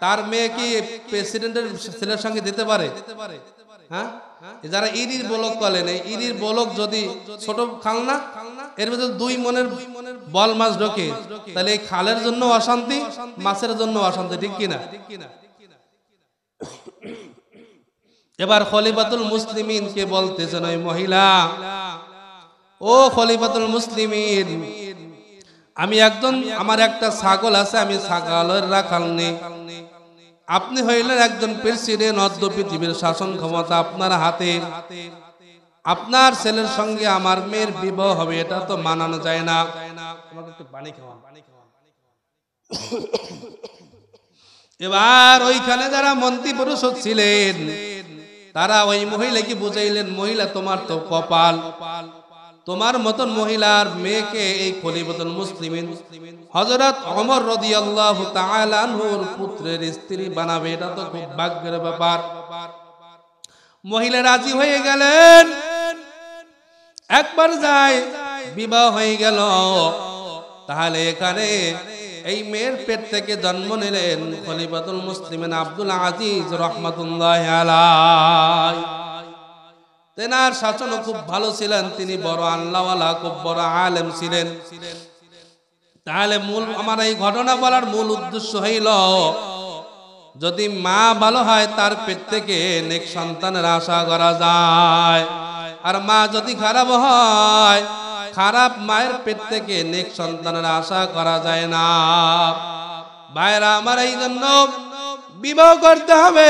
তার মেয়ে কি প্রেসিডেন্টের ছেলের সঙ্গে দিতে পারে? হ্যাঁ, যারা ইরির বলক বলেন, এই ইরির বলক যদি ছোট খাল না এর ভিতরে 2 মনের বল মাছ ঢোকে তাহলে এই খালের জন্য অশান্তি, মাছের জন্য অশান্তি, ঠিক কিনা? এবার খলিফাতুল মুসলিমিন কে বলতেছেন, ওই মহিলা, ও খলিফাতুল মুসলিমিন, আমি আমার একটা ছাগল আছে, আমি ছাগলের রাখাল নেই, আপনি হইলেন একজন প্রেসিডেন্ট, অর্ধ পৃথিবীর শাসন ক্ষমতা আপনার হাতে, আপনার ছেলের সঙ্গে আমার মেয়ের বিবাহ হবে, এটা তো মানানো যায় না। এবার ওইখানে যারা মন্ত্রী পরিষদ ছিলেন তারা ওই মহিলাকে বুঝাইলেন, মহিলা তোমার তো কপাল, তোমার মতন মহিলার মেয়েকে এই খলিফাতুল মুসলিমিন হযরত ওমর রাদিয়াল্লাহু তাআলা আনহুর পুত্রের স্ত্রী বানাবে, এটা তো খুব ভাগ্যের ব্যাপার। মহিলা রাজি হয়ে গেলেন, একবার যায় বিবাহ হয়ে গেল। তাহলে এখানে এই মেয়ের পেট থেকে জন্ম নিলেন খলিফাতুল মুসলিমিন আব্দুল আজিজ রাহমাতুল্লাহি আলাইহি। তেনার শাসনও খুব ভালো ছিলেন, তিনি বড় আল্লাহওয়ালা, খুব বড় আলেম ছিলেন। তাহলে আমার এই ঘটনা বলার মূল উদ্দেশ্য হইল, যদি মা ভালো হয় তার পেট থেকে নেক সন্তানের আশা করা যায়, আর মা যদি খারাপ হয় খারাপ মায়ের পেট থেকে নেক সন্তানের আশা করা যায় না। ভাইরা আমার, এই জন্য বিবাহ করতে হবে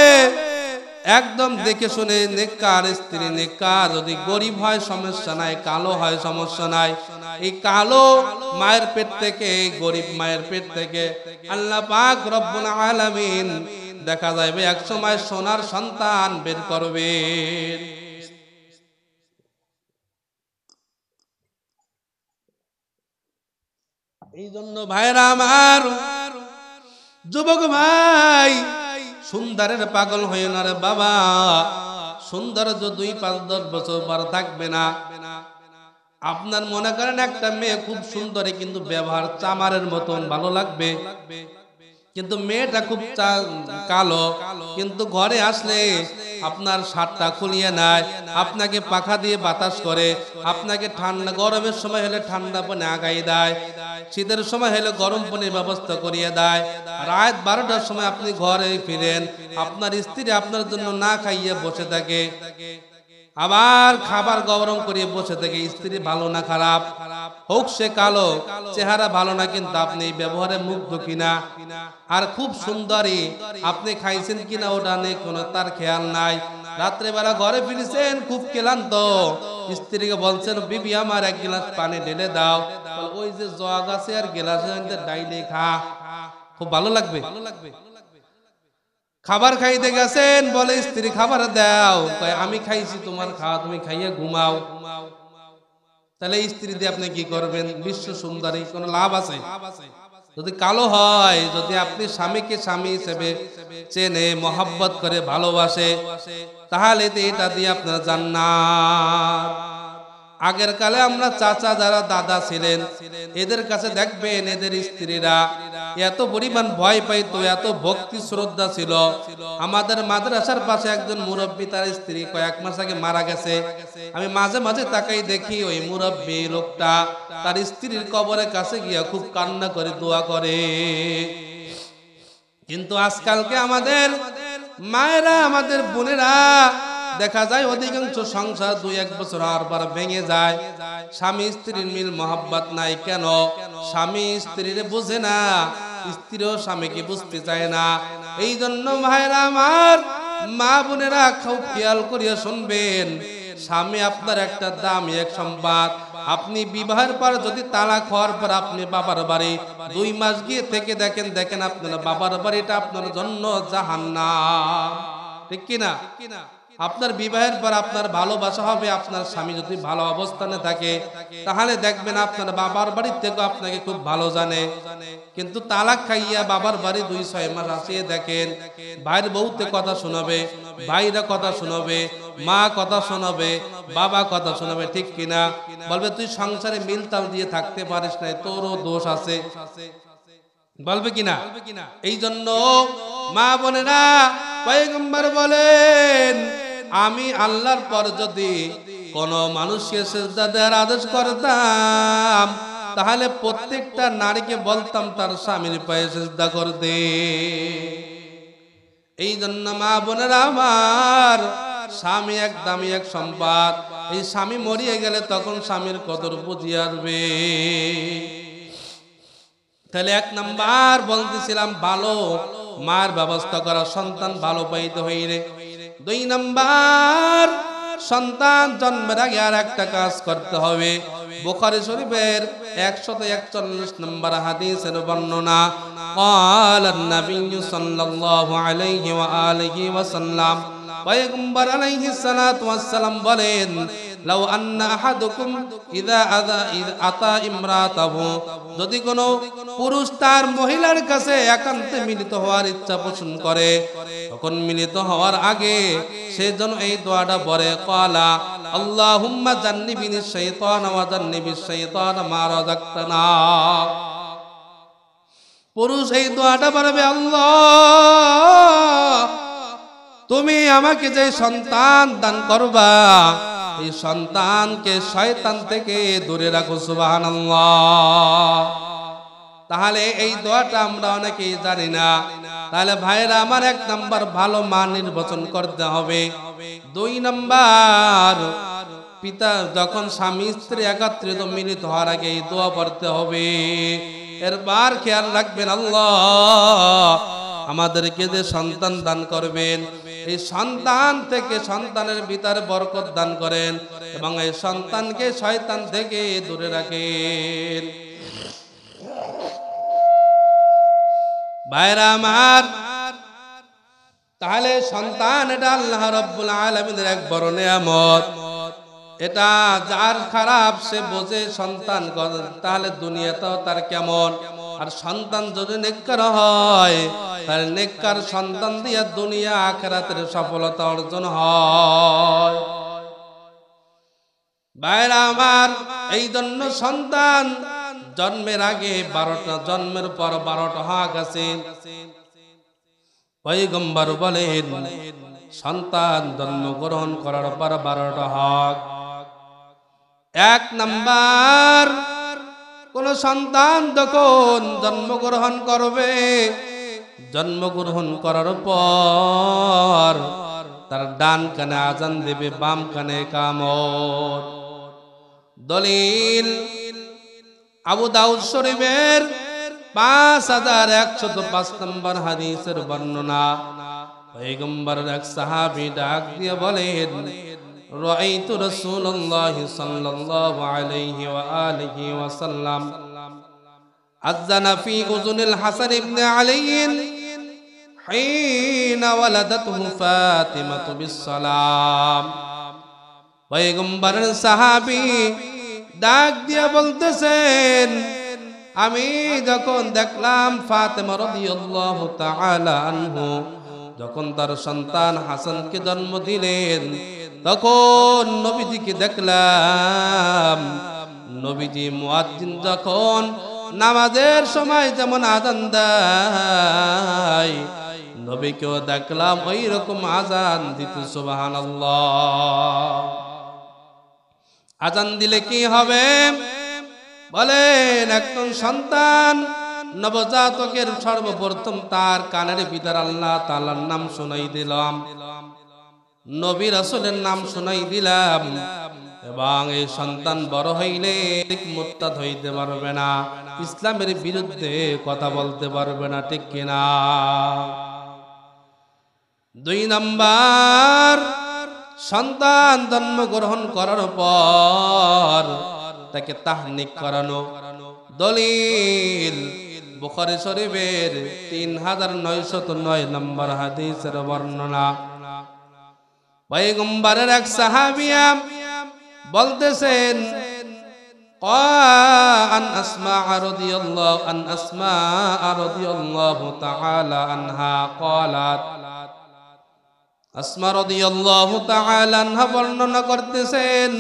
একদম দেখে শুনে, নেককার স্ত্রী, নেককার, যদি গরিব হয় সমস্যা নাই, কালো হয় সমস্যা নাই, এই কালো মায়ের পেট থেকে, গরিব মায়ের পেট থেকে আল্লাহ পাক রব্বুল আলামিন দেখা যাবে এক সময় সোনার সন্তান বের করবে। এই জন্য ভাইরা আমার, যুবক ভাই, সুন্দরের পাগল হয়ে না রে বাবা, সুন্দর যে 2-5-10 বছর পর থাকবে না। আপনার মনে করেন একটা মেয়ে খুব সুন্দরী, কিন্তু ব্যবহার চামারের মতন ভালো লাগবে, কিন্তু মেয়েটা খুব কালো, কিন্তু ঘরে আসলে আপনার শার্টটা খুলিয়ে নেয়, আপনাকে পাখা দিয়ে বাতাস করে, আপনাকে ঠান্ডা, গরমের সময় হলে ঠান্ডা পানি আগাই দেয়, শীতের সময় হলে গরম পানির ব্যবস্থা করিয়ে দেয়, রাত 12টার সময় আপনি ঘরে ফিরেন, আপনার স্ত্রী আপনার জন্য না খাইয়ে বসে থাকে, আবার খাবার গরম করিয়ে বসে থাকে। স্ত্রী ভালো না খারাপ হোক, সে কালো, চেহারা ভালো না, কিন্তু আপনি ব্যবহারে মুগ্ধ কিনা, আর খুব সুন্দরী, আপনি খাইছেন কিনা ওটা নিয়ে কোনো তার খেয়াল নাই। রাত্রেবেলা ঘরে ফিরেছেন খুব ক্লান্ত, স্ত্রীকে বলছেন, বিবি আমার 1 গ্লাস পানি ঢেলে দাও, ওই যে জগ আছে আর গ্লাসের ডাইলে খা, খুব ভালো লাগবে। খাবার খাইতে গেছেন, বলে স্ত্রী খাবার দাও, আমি খাইছি, তোমার খাওয়া, তুমি খাইয়ে ঘুমাও। তাহলে স্ত্রী দিয়ে আপনি কি করবেন? বিশ্ব সুন্দরী, কোনো লাভ আছে? যদি কালো হয়, যদি আপনি স্বামীকে স্বামী হিসেবে চেনে, মহব্বত করে, ভালোবাসে, তাহলে এটা দিয়ে আপনার জান্নাত। আগের কালে আমরা চাচা যারা দাদা ছিলেন, এদের কাছে দেখবেন এদের স্ত্রীরা এত পরিমাণ ভয় পাইতো, এত ভক্তি শ্রদ্ধা ছিল। আমাদের মাদ্রাসার পাশে একজন মুরব্বী, তার স্ত্রী কয়েক মাস আগে মারা গেছে। আমি মাঝে মাঝে তাকাই দেখি ওই মুরব্বী লোকটা তার স্ত্রীর কবরের কাছে গিয়া খুব কান্না করে দোয়া করে। কিন্তু আজকালকে আমাদের মায়েরা, আমাদের বোনেরা দেখা যায় অধিকাংশ সংসার 2-1 বছর পর ভেঙে যায়। স্বামী স্ত্রীর মিল মহব্বত নাই। কেন? স্বামী স্ত্রীর বুঝে না, স্ত্রীও স্বামীকে বুঝতে চায় না। এই জন্য ভাইরা আমার, মা বোনেরা খুব খেয়াল করিয়া শুনবেন, স্বামী আপনার একটা দামি এক সম্পদ। আপনি বিবাহের পর যদি তালাক হওয়ার পর আপনি বাবার বাড়ি 2 মাস গিয়ে থেকে দেখেন আপনার বাবার বাড়িটা আপনার জন্য জাহান্নাম। ঠিক কিনা? আপনার বিবাহের পর আপনার ভালোবাসা হবে, আপনার স্বামী যদি ভালো অবস্থানে থাকে তাহলে দেখবেন আপনার বাবার বাড়ির থেকে আপনাকে খুব ভালো জানে। কিন্তু তালাক খাইয়া বাবার বাড়ি 2-6 মাস আসিয়ে দেখেন, ভাইয়ের বউতে কথা শোনাবে, ভাইরা কথা শোনাবে, মা কথা শোনাবে, বাবা কথা শোনাবে। ঠিক কিনা? বলবে তুই সংসারে মিলতাল দিয়ে থাকতে পারিস না, তোরও দোষ আছে, বলবে কিনা? এই জন্য মা বোনেরা, পয়গম্বর বলেন, আমি আল্লাহর পর যদি কোন মানুষকে সিজদা দেওয়ার আদেশ করতাম তাহলে প্রত্যেকটা নারীকে বলতাম তার স্বামীর পায়ে সিজদা করতে। এই জন্য মা বোনেরা আমার, স্বামী এক দামি এক সম্পদ। এই স্বামী মরিয়ে গেলে তখন স্বামীর কদর বুঝিয়ে আসবে। তাহলে 1 নাম্বার বলতেছিলাম, ভালো মার ব্যবস্থা করা, সন্তান ভালো পাইতে হইলে। 2 নাম্বার, সন্তান জন্মের আগে আর একটা কাজ করতে হবে। বুখারী শরীফের 141 নম্বর হাদিসের বর্ণনা, ক্বালা নবী সাল্লাল্লাহু আলাইহি ওয়া আলিহি ওয়াসাল্লাম, পয়গম্বর আলাইহিস সালাতু ওয়াস সালাম বলেন, লাউ আন্না আহাদুকুম ইযা আতা ইমরাতাহু, যদি কোনো পুরুষ তার মহিলার কাছে একান্তে মিলিত হওয়ার ইচ্ছা পোষণ করে, তখন মিলিত হওয়ার আগে সে যেন এই দোয়াটা পড়ে, ক্বালা আল্লাহুম্মা জান্নিবিনিশ শাইতানা ওয়া জান্নিবিশ শাইতানা মা রাযাকতানা। পুরুষ এই দোয়াটা পড়বে, আল্লাহ তুমি আমাকে যে সন্তান দান করবা, এই সন্তানকে শয়তান থেকে দূরে রাখো, সুবহানাল্লাহ। তাহলে এই দোয়াটা আমরা অনেকেই জানি না। তাহলে ভাইরা আমার, 1 নাম্বার ভালো মা নির্বাচন করতে হবে। 2 নাম্বার, পিতা যখন স্বামী স্ত্রী একত্রিত মিলিত হওয়ার আগে এই দোয়া পড়তে হবে। এরপর খেয়াল রাখবেন, আল্লাহ আমাদেরকে যে সন্তান দান করবেন, এই সন্তান থেকে সন্তানের ভিতরে বরকত দান করেন এবং এই সন্তানকে শয়তান থেকে দূরে রাখেন। ভাইরা আমার, তাহলে সন্তান এটা আল্লাহ রাব্বুল আলামিনের এক বড় নিয়ামত। এটা যার খারাপ সে বোঝে সন্তান, তাহলে দুনিয়াতেও তার কেমন। আর সন্তান যদি নেককার হয়, তাহলে নেককার সন্তান দিয়া দুনিয়া আখিরাতের সফলতা অর্জন হয়। ভাইরা আমার, এই জন্য সন্তান জন্মের আগে 12টা, জন্মের পর 12টা হক আছে। পয়গম্বর বলেন, সন্তান জন্মগ্রহণ করার পর 12টা হক। 1 নাম্বার, কোন সন্তান যখন জন্মগ্রহণ করবে, জন্মগ্রহণ করার পর তার ডান কানে আজান দেবে, বাম কানে ইকামত। দলিল আবু দাউদ শরীফের 5105 নম্বর হাদিসের বর্ণনা। পয়গম্বরের এক সাহাবী ডাক দিয়ে বলেন, রাআইতু রাসূলুল্লাহ সাল্লাল্লাহু আলাইহি ওয়া আলিহি ওয়া সাল্লাম আযানা ফি উযুনিল হাসান ইবনে আলী হিনা ওয়ালাদাতহু ফাতিমাতু বিসসালাম। পয়গম্বরের সাহাবী ডাক দিয়ে বলতেছেন, আমি যখন দেখলাম ফাতেমা রাদিয়াল্লাহু তাআলা আনহু যখন তার সন্তান হাসানকে জন্ম দিলেন, তখন নবীজিকে দেখলাম, নবীজি মুয়াজ্জিন যখন নামাজের সময় যেমন আযান দেয় নবীকেও দেখলাম ওই রকম আযান দিতে। সুবহানাল্লাহ। আযান দিলে কি হবে বলেন? একজন সন্তান নবজাতকের সর্বপ্রথম তার কানের ভিতর আল্লাহ তাআলার নাম শোনাই দিলাম, নবী রাসূলের নাম শোনাই দিলাম, এবং এই সন্তান বড় হইলে মুরতাদ হইতে পারবে না, ইসলামের বিরুদ্ধে কথা বলতে পারবে না, ঠিক কিনা? 2 নাম্বার, সন্তান জন্মগ্রহণ করার পর তাকে তাহনিক করানো। দলিল বুখারী শরীফের 3909 নম্বর হাদিসের বর্ণনা। পয়গম্বরের এক সাহাবিয়া বলতেছেন, আন আসমা রাদিয়াল্লাহু তাআলা আনহা ক্বালাত, আসমা রাদিয়াল্লাহু তাআলা আনহা বর্ণনা করতেছেন,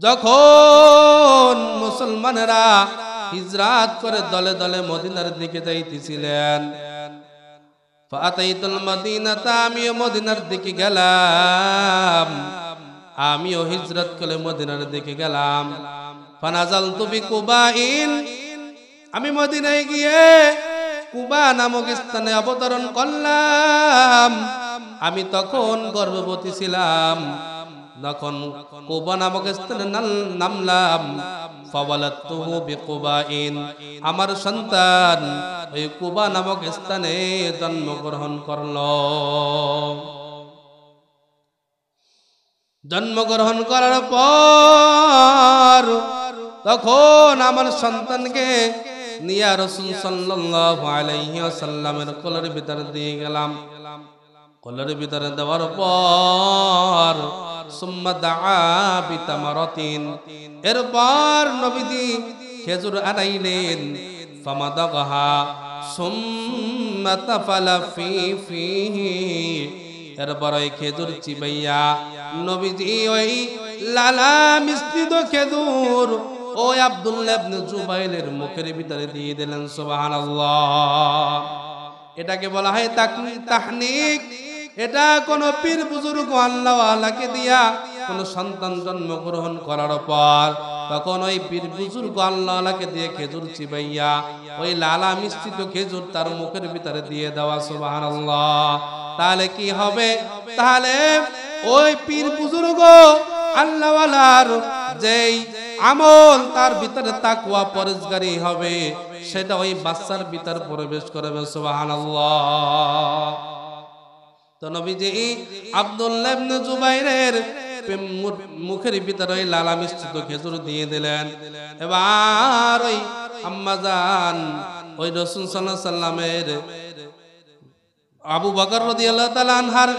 যখন মুসলমানেরা হিজরত করে দলে দলে মদিনার দিকে যাইতেছিলেন, ফাতাইতুল মদিনাতা, আমিও মদিনার দিকে গেলাম, আমিও হিজরত করে মদিনার দিকে গেলাম। ফানাজালতু বিকুবাইন, আমি মদিনায় গিয়ে কুবা নামক স্থানে অবতরণ করলাম। আমি তখন গর্ভবতী ছিলাম, তখন কুবা নামক স্থানে নামলাম। ফাওয়ালাতুহু বিকুবাইন, আমার সন্তান ওই কুবা নামক স্থানে জন্মগ্রহণ করলো। জন্মগ্রহণ করার পর তখন আমার সন্তানকে নিয়া রাসূল সাল্লাল্লাহু আলাইহি ওয়াসাল্লামের কোলের ভিতরে দিয়ে গেলাম। কোলের ভিতরে দেওয়ার পর সুম্মা দাআ বিতামারাতিন, এরপর নবীজি খেজুর আনাইলেন। ফামাদাগাহা সুম্মা তাফালা ফিহি, এরপর ওই খেজুর চিবাইয়া নবীজি ওই লালা মিশ্রিত খেজুর ওই আব্দুল্লাহ ইবনে জুবাইরের মুখের ভিতরে দিয়ে দিলেন। সুবহানাল্লাহ। এটাকে বলা হয় তাহনিক। এটা কোন পীর বুজুর্গ আল্লাহ ওয়ালাকে দিয়া কোন সন্তান জন্মগ্রহণ করার পর তখন ওই পীর বুজুর্গ আল্লাহ ওয়ালাকে দিয়ে খেজুর চিবাইয়া ওই লালা মিশ্রিত খেজুর তার মুখের ভিতরে দিয়ে দেওয়া। সুবহানাল্লাহ। তাহলে কি হবে? তাহলে ওই পীর বুজুর্গ আল্লাহ ওয়ালার যেই আমল তার ভিতরে তাকওয়া পরহেজগারি হবে, সেটা ওই বাচ্চার ভিতর প্রবেশ করবে। সুবহানাল্লাহ। তো নবীজি আব্দুল্লাহ ইবনে জুবাইরের মুখের ভিতরে ওই লালা মিশ্রিত খেজুর দিয়ে দিলেন। এবার ওই আম্মাজান ওই রাসূল সাল্লাল্লাহু আলাইহি সাল্লামের আবু বকর রাদিয়াল্লাহু তাআলা আনহার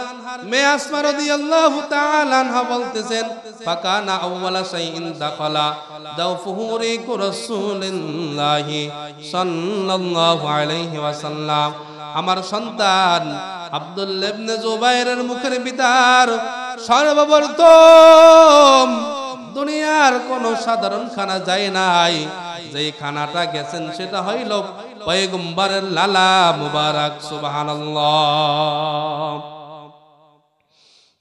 মেয়ে আসমা রাদিয়াল্লাহু তাআলা আনহা বলতেছেন, ফাকানা আউওয়ালা শাইইন দাখালা দাওফুহু রিকু রাসূলিল্লাহি সাল্লাল্লাহু আলাইহি ওয়াসাল্লাম, আমার সন্তান আব্দুল্লাহ ইবনে জুবাইরের মুখের ভিতর সর্বপ্রথম দুনিয়ার কোন সাধারণ খানা যায় নাই, যেই খানাটা গেছেন সেটা হইল পয়গম্বরের লালা মুবারক। সুবহানাল্লাহ।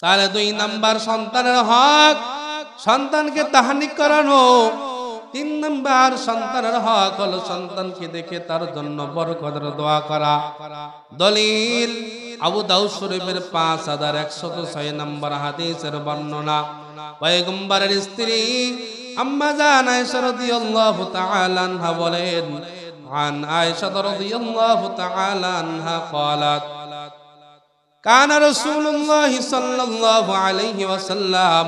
তাহলে 2 নাম্বার সন্তানের হক, সন্তানকে তাহনিক করানো। 3 নাম্বার সন্তানের হক হলো সন্তানকে দেখে তার জন্য বরকতের দোয়া করা। দলিল আবু দাউদ শরীফের 5106 নম্বর হাদিসের বর্ণনা। পয়গম্বরের স্ত্রী আম্মা জান আয়েশা রাদিয়াল্লাহু তাআলা আনহা বলেন, عن عائشة رضي الله تعالى عنها قالت كان رسول الله صلى الله عليه وسلم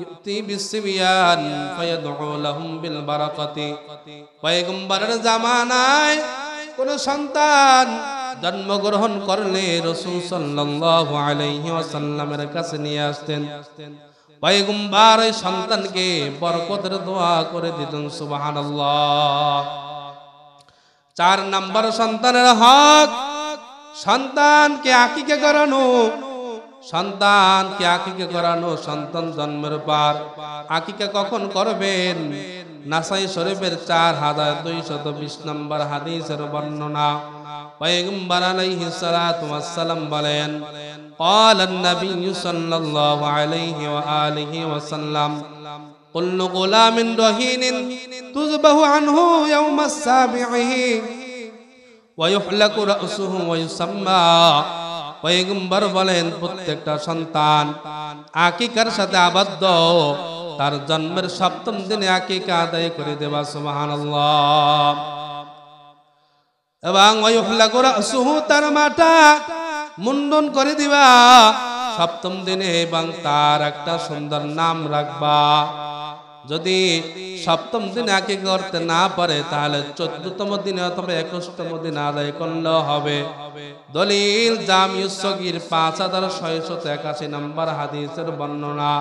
يؤتي بالصبيان فيدعو لهم بالبركة, পয়গম্বরের জামানায় কোন সন্তান জন্মগ্রহণ করলে রাসূল সাল্লাল্লাহু আলাইহি ওয়াসাল্লামের কাছে নিয়ে আসতেন, পয়গম্বর ওই সন্তানকে বরকতের দোয়া করে দিতেন। সুবহানাল্লাহ। 4 নাম্বার সন্তানের হক, সন্তানকে আকিকা করানো। সন্তানকে আকিকা করানো, সন্তান জন্মের পর আকিকা কখন করবেন? নাসাই শরীফের 4220 নম্বর হাদিসের বর্ণনা। পয়গম্বর আলাইহিস সালাতু ওয়াস সালাম বলেন, قال النبي صلى الله عليه وآله وسلم كل غلام رهين تذبح عنه يوم السابع ويحلق رأسه ويسمى। পয়গম্বর বলেন, প্রত্যেকটা সন্তান আকিকার সাথে আবদ্ধ, তার জন্মের 7ম দিনে আকিকা আদায় করে দেবা। সুবহানাল্লাহ। এবং ওয়ায়ুহলাকু রাসুহু, তার মাথা মুন্ডন করে দিবা 7ম দিনে, এবং তার একটা সুন্দর নাম রাখবা। যদি 7ম দিনে আকিকা করতে না পারে তাহলে 14তম দিনে অথবা 21তম দিনে আদায় করলেও হবে। দলিল জামিউস সগীর 5681 নম্বর হাদিসের বর্ণনা।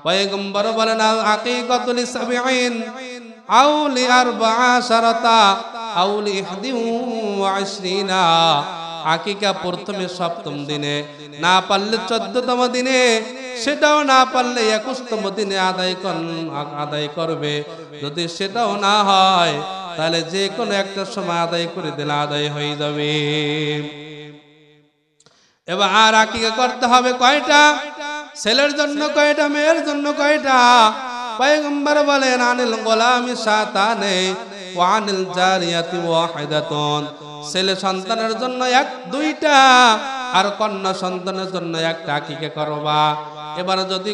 পয়গম্বর বলেন, আল আকিকাতু লিসাবঈন আও লিআরবাআশারাতা আও লি21। আকিকা প্রথমে 7ম দিনে, না পারলে 14তম দিনে, সেটাও না পারলে 21তম দিনে আদায় করবে। যদি সেটাও না হয় তাহলে যে কোনো একটা সময় আদায় করে দিলে আদায় হয়ে যাবে। এবার আর আকিকা করতে হবে কয়টা? ছেলের জন্য কয়টা, মেয়ের জন্য কয়টা? পয়গম্বর বলেন, আনিল গোলামি সাতানে ওয়া আনিল জারিয়াতি ওয়াহিদাতুন। ছেলে সন্তানের জন্য 2টা, আর কন্যা সন্তানের জন্য 1টা আকিকা করবা। এবার যদি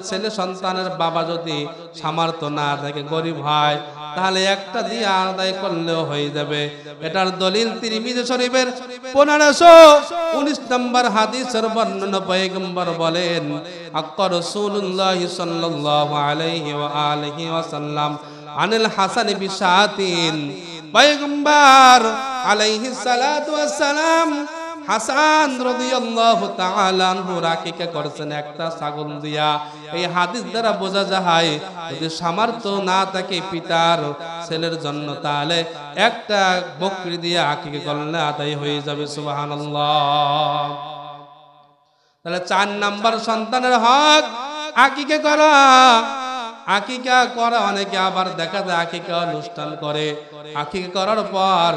ছেলে সন্তানের বাবা যদি সামর্থ্য না থাকে, গরিব হয়, তাহলে 1টা দিয়ে আদায় করলেও হয়ে যাবে। এটার দলিল তিরমিজি শরীফের 1519 নম্বর হাদিসের বর্ণনা। পয়গম্বর বলেন, আক্কা রাসূলুল্লাহ সাল্লাল্লাহু আলাইহি ওয়া আলিহি ওয়াসাল্লাম আনিল হাসান বিশাতিন। পয়গম্বর আলাইহিস সালাতু ওয়াস সালাম হাসান রাদিয়াল্লাহু তাআলা আনহু আকিকা করেছেন 1টা ছাগল দিয়া। এই হাদিস দ্বারা বোঝা যায় যদি সামর্থ্য না থাকে পিতার ছেলের জন্য, তাহলে 1টা বকরি দিয়ে আকিকা করলে আদায় হয়ে যাবে। সুবহানাল্লাহ। তাহলে 4 নাম্বার সন্তানের হক আকিকা করা। আকিকা করা অনেকে আবার দেখা যায় আকিকা অনুষ্ঠান করে, আকিকা করার পর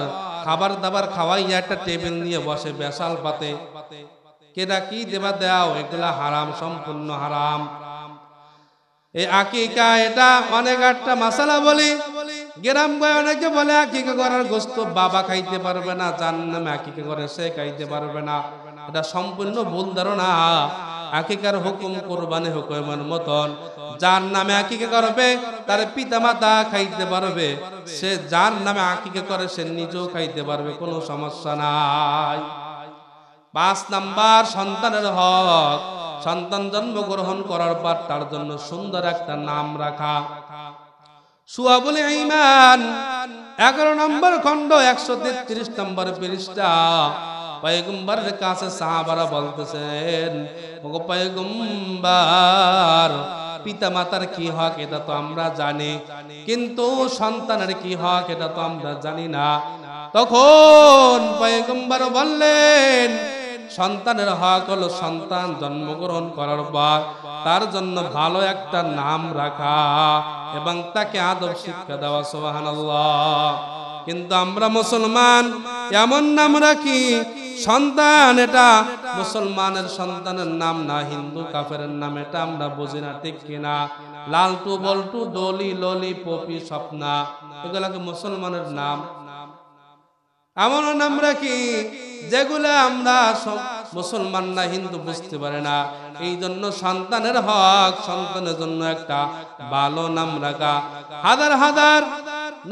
খাবার দাবার খাওয়াইয়া একটা টেবিল নিয়ে বসে বেশাল পাতে, কেডা কি দেবা দাও, এগুলা হারাম, সম্পূর্ণ হারাম। এই আকিকা এটা অনেক একটা মাসালা বলি। গ্রাম গয়ে অনেকে বলে আকিকা করার গোশত বাবা খাইতে পারবে না, যার নামে আকিকা করে সে খাইতে পারবে না। এটা সম্পূর্ণ ভুল ধারণা। আকিকার হুকুম কুরবানি হুকুমের মতন, যার নামে আকিকা করবে তার পিতা মাতা খাইতে পারবে, সে যার নামে আকিকা করে সে নিজেও খাইতে পারবে, কোনো সমস্যা নাই। 5 নাম্বার সন্তানের হক, সন্তান জন্মগ্রহণ করার পর তার জন্য সুন্দর একটা নাম রাখা। সুয়াবুল ঈমান 11 নম্বর খণ্ড 133 নম্বর পৃষ্ঠা। পয়গম্বরের কাছে সাহাবারা বলতেছেন, ওগো পয়গম্বর, পিতা মাতার কি হক এটা তো আমরা জানি, কিন্তু সন্তানের কি হক এটা তো আমরা জানি না। তখন পয়গম্বর বললেন, সন্তানের হক হলো সন্তান জন্মগ্রহণ করার পর তার জন্য ভালো একটা নাম রাখা এবং তাকে আদব শিক্ষা দেওয়া। সুবহানাল্লাহ। কিন্তু আমরা মুসলমান এমন নাম রাখি, সন্তান এটা মুসলমানের সন্তানের নাম না, হিন্দু কাফেরের নাম, এটা আমরা বুঝি না, ঠিক কিনা? লালটু বল্টু ডলি ললি পপি স্বপ্না, এগুলাকে মুসলমানের নাম। এমন নাম রাখি যেগুলা আমরা সব মুসলমান না হিন্দু বুঝতে পারে না। এই জন্য সন্তানের হক, সন্তানের জন্য একটা ভালো নাম রাখা। হাজার হাজার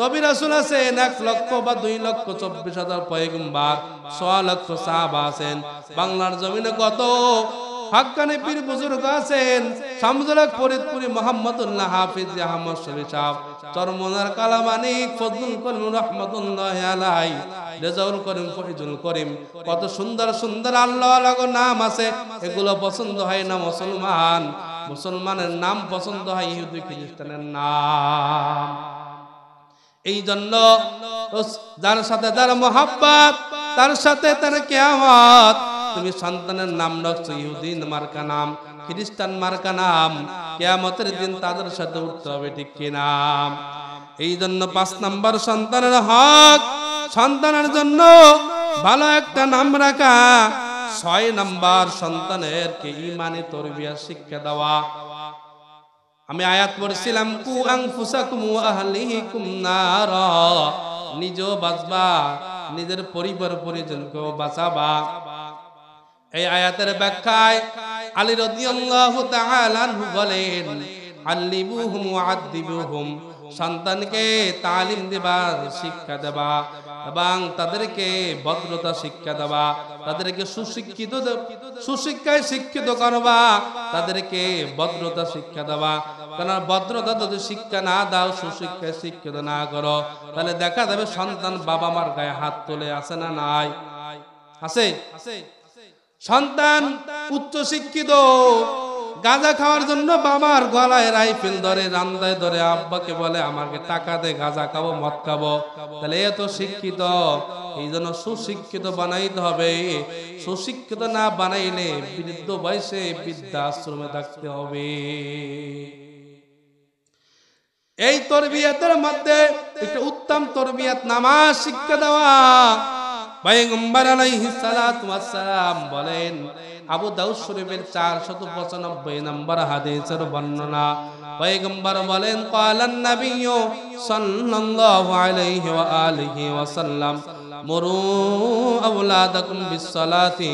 নবী রাসূল আছেন, 1 লক্ষ বা 2,24,000 পয়গম্বর, 6 লক্ষ সাহাবা আছেন। বাংলার জমিনে কত হক্কানি পীর বুজুর্গ আছেন। শামসুল-হক ফরিদপুরি, মোহাম্মদুল্লাহ হাফিজ আহমদ শরীফ সাহেব, চরমনার কালামানিক ফজলুল করিম রাহমাতুল্লাহি আলাইহি, রেজাউল করিম, ফরিদুল করিম, কত সুন্দর সুন্দর আল্লাহ আল্লাহর নাম আছে। এগুলো পছন্দ হয় না মুসলমান, মুসলমানের নাম পছন্দ হয় ইহুদি খ্রিস্টানের নাম। এই জন্য যার সাথে যার মহব্বত, তার সাথে তার কিয়ামত। তুমি সন্তানের নাম রাখছো ইহুদি মার্কা নাম, খ্রিস্টান মার্কা নাম, কিয়ামতের দিন তাদের সাথে উঠতে হবে, ঠিক কিনা? এই জন্য 5 নাম্বার সন্তানের হক, সন্তানের জন্য ভালো একটা নাম রাখা। 6 নাম্বার সন্তানের কে ঈমানি তরবিয়া শিক্ষা দেওয়া। আমি আয়াত পড়ছিলাম, কু আনফুসাকুম ওয়া আহলিকুম নারা, নিজেও বাঁচবা, নিজের পরিবার পরিজনকেও বাঁচাবা। এই আয়াতের ব্যাখ্যায় আলী রাদিয়াল্লাহু তাআলা আনহু বলেন, আল্লিমুহুম ওয়া আদ্দিবুহুম, সন্তানকে তালিম দেবা, শিক্ষা দেবা এবং তাদেরকে ভদ্রতা শিক্ষা দেবা, তাদেরকে সুশিক্ষায় শিক্ষিত করবা, তাদেরকে ভদ্রতা শিক্ষা দেবা। কারণ ভদ্রতা যদি শিক্ষা না দাও, সুশিক্ষায় শিক্ষিত না করো, তাহলে দেখা যাবে সন্তান বাবা মার গায়ে হাত তুলে, আছে না নাই? আছে। সন্তান উচ্চ শিক্ষিত, গাঁজা খাওয়ার জন্য বাবার গলায় রাইফেল ধরে, রান্দায় ধরে, আব্বাকে বলে আমাকে টাকা দে, গাঁজা খাবো, মদ খাবো, তাহলে এত শিক্ষিত। এই জন্য সুশিক্ষিত বানাইতে হবে। সুশিক্ষিত না বানাইলে বৃদ্ধ বয়সে বৃদ্ধাশ্রমে থাকতে হবে। এই তরবিয়াতের মধ্যে একটা উত্তম তরবিয়াত নামাজ শিক্ষা দেওয়া। পয়গম্বর আলাইহিস সালাতু ওয়াস সালাম বলেন, আবু দাউদ শরীফের 495 নম্বর হাদিসের বর্ণনা, পয়গম্বর বলেন, ক্বালান নাবিয়্যু সাল্লাল্লাহু আলাইহি ওয়া আলিহি ওয়া সাল্লাম, মুরু আওলাদাকুম বিস সালাতি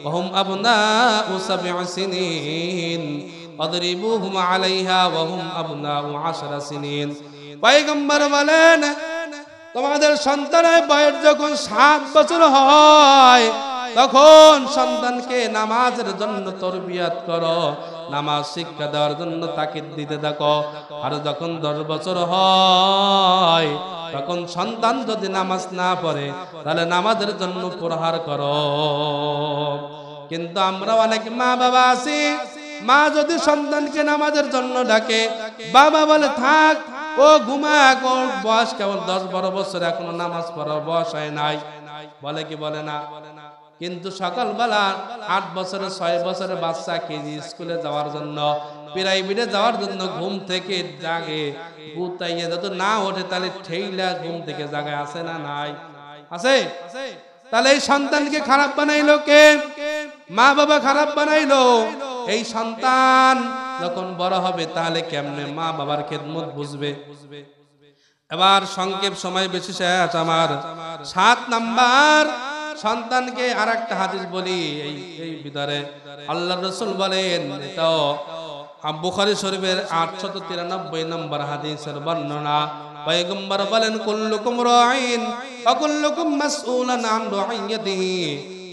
ওয়া হুম আবনাউ 7 সিনিন আদরিবুহুম আলাইহা ওয়া হুম আবনাউ 10 সিনিন। পয়গম্বর বলেন, তোমাদের সন্তানের বয়স যখন 7 বছর হয়, তখন সন্তানকে নামাজের জন্য তরবিয়াত করো, নামাজ শিক্ষা দেওয়ার জন্য তাকিদ দিতে থাকো। আর যখন 10 বছর হয়, তখন সন্তান যদি নামাজ না পড়ে, তাহলে নামাজের জন্য প্রহার করো। কিন্তু আমরা অনেক মা বাবা আছি, মা যদি সন্তানকে নামাজের জন্য ডাকে, বাবা বলে থাক, ও ঘুমা, ওর বয়স কেবল 10-12 বছর, এখনো নামাজ পড়ার বয়স হয় নাই, বলে কি বলে না? কিন্তু সকালবেলা 8 বছরের 6 বছরের বাচ্চা কেজি স্কুলে যাওয়ার জন্য, প্রাইভেটে যাওয়ার জন্য ঘুম থেকে জাগে, গুতাইয়ে যত না ওঠে তাহলে ঠেইলা ঘুম থেকে জাগায়, আছে না নাই? আছে। তাহলে এই সন্তানকে খারাপ বানাইলো কে? মা বাবা খারাপ বানাইলো। এই সন্তান যখন বড় হবে, তাহলে কেমনে মা বাবার খেদমত বুঝবে? এবার সংক্ষেপ সময় বেশি শেষ আমার। 7 নাম্বার সন্তানকে আরেকটা হাদিস বলি এই ভিতরে। আল্লাহর রাসূল বলেন, এটাও বুখারী শরীফের 893 নম্বর হাদিসের বর্ণনা। পয়গম্বর বলেন, কুল্লুকুম রাঈন ওয়া কুল্লুকুম মাসউলান আন রাঈয়াতিহি,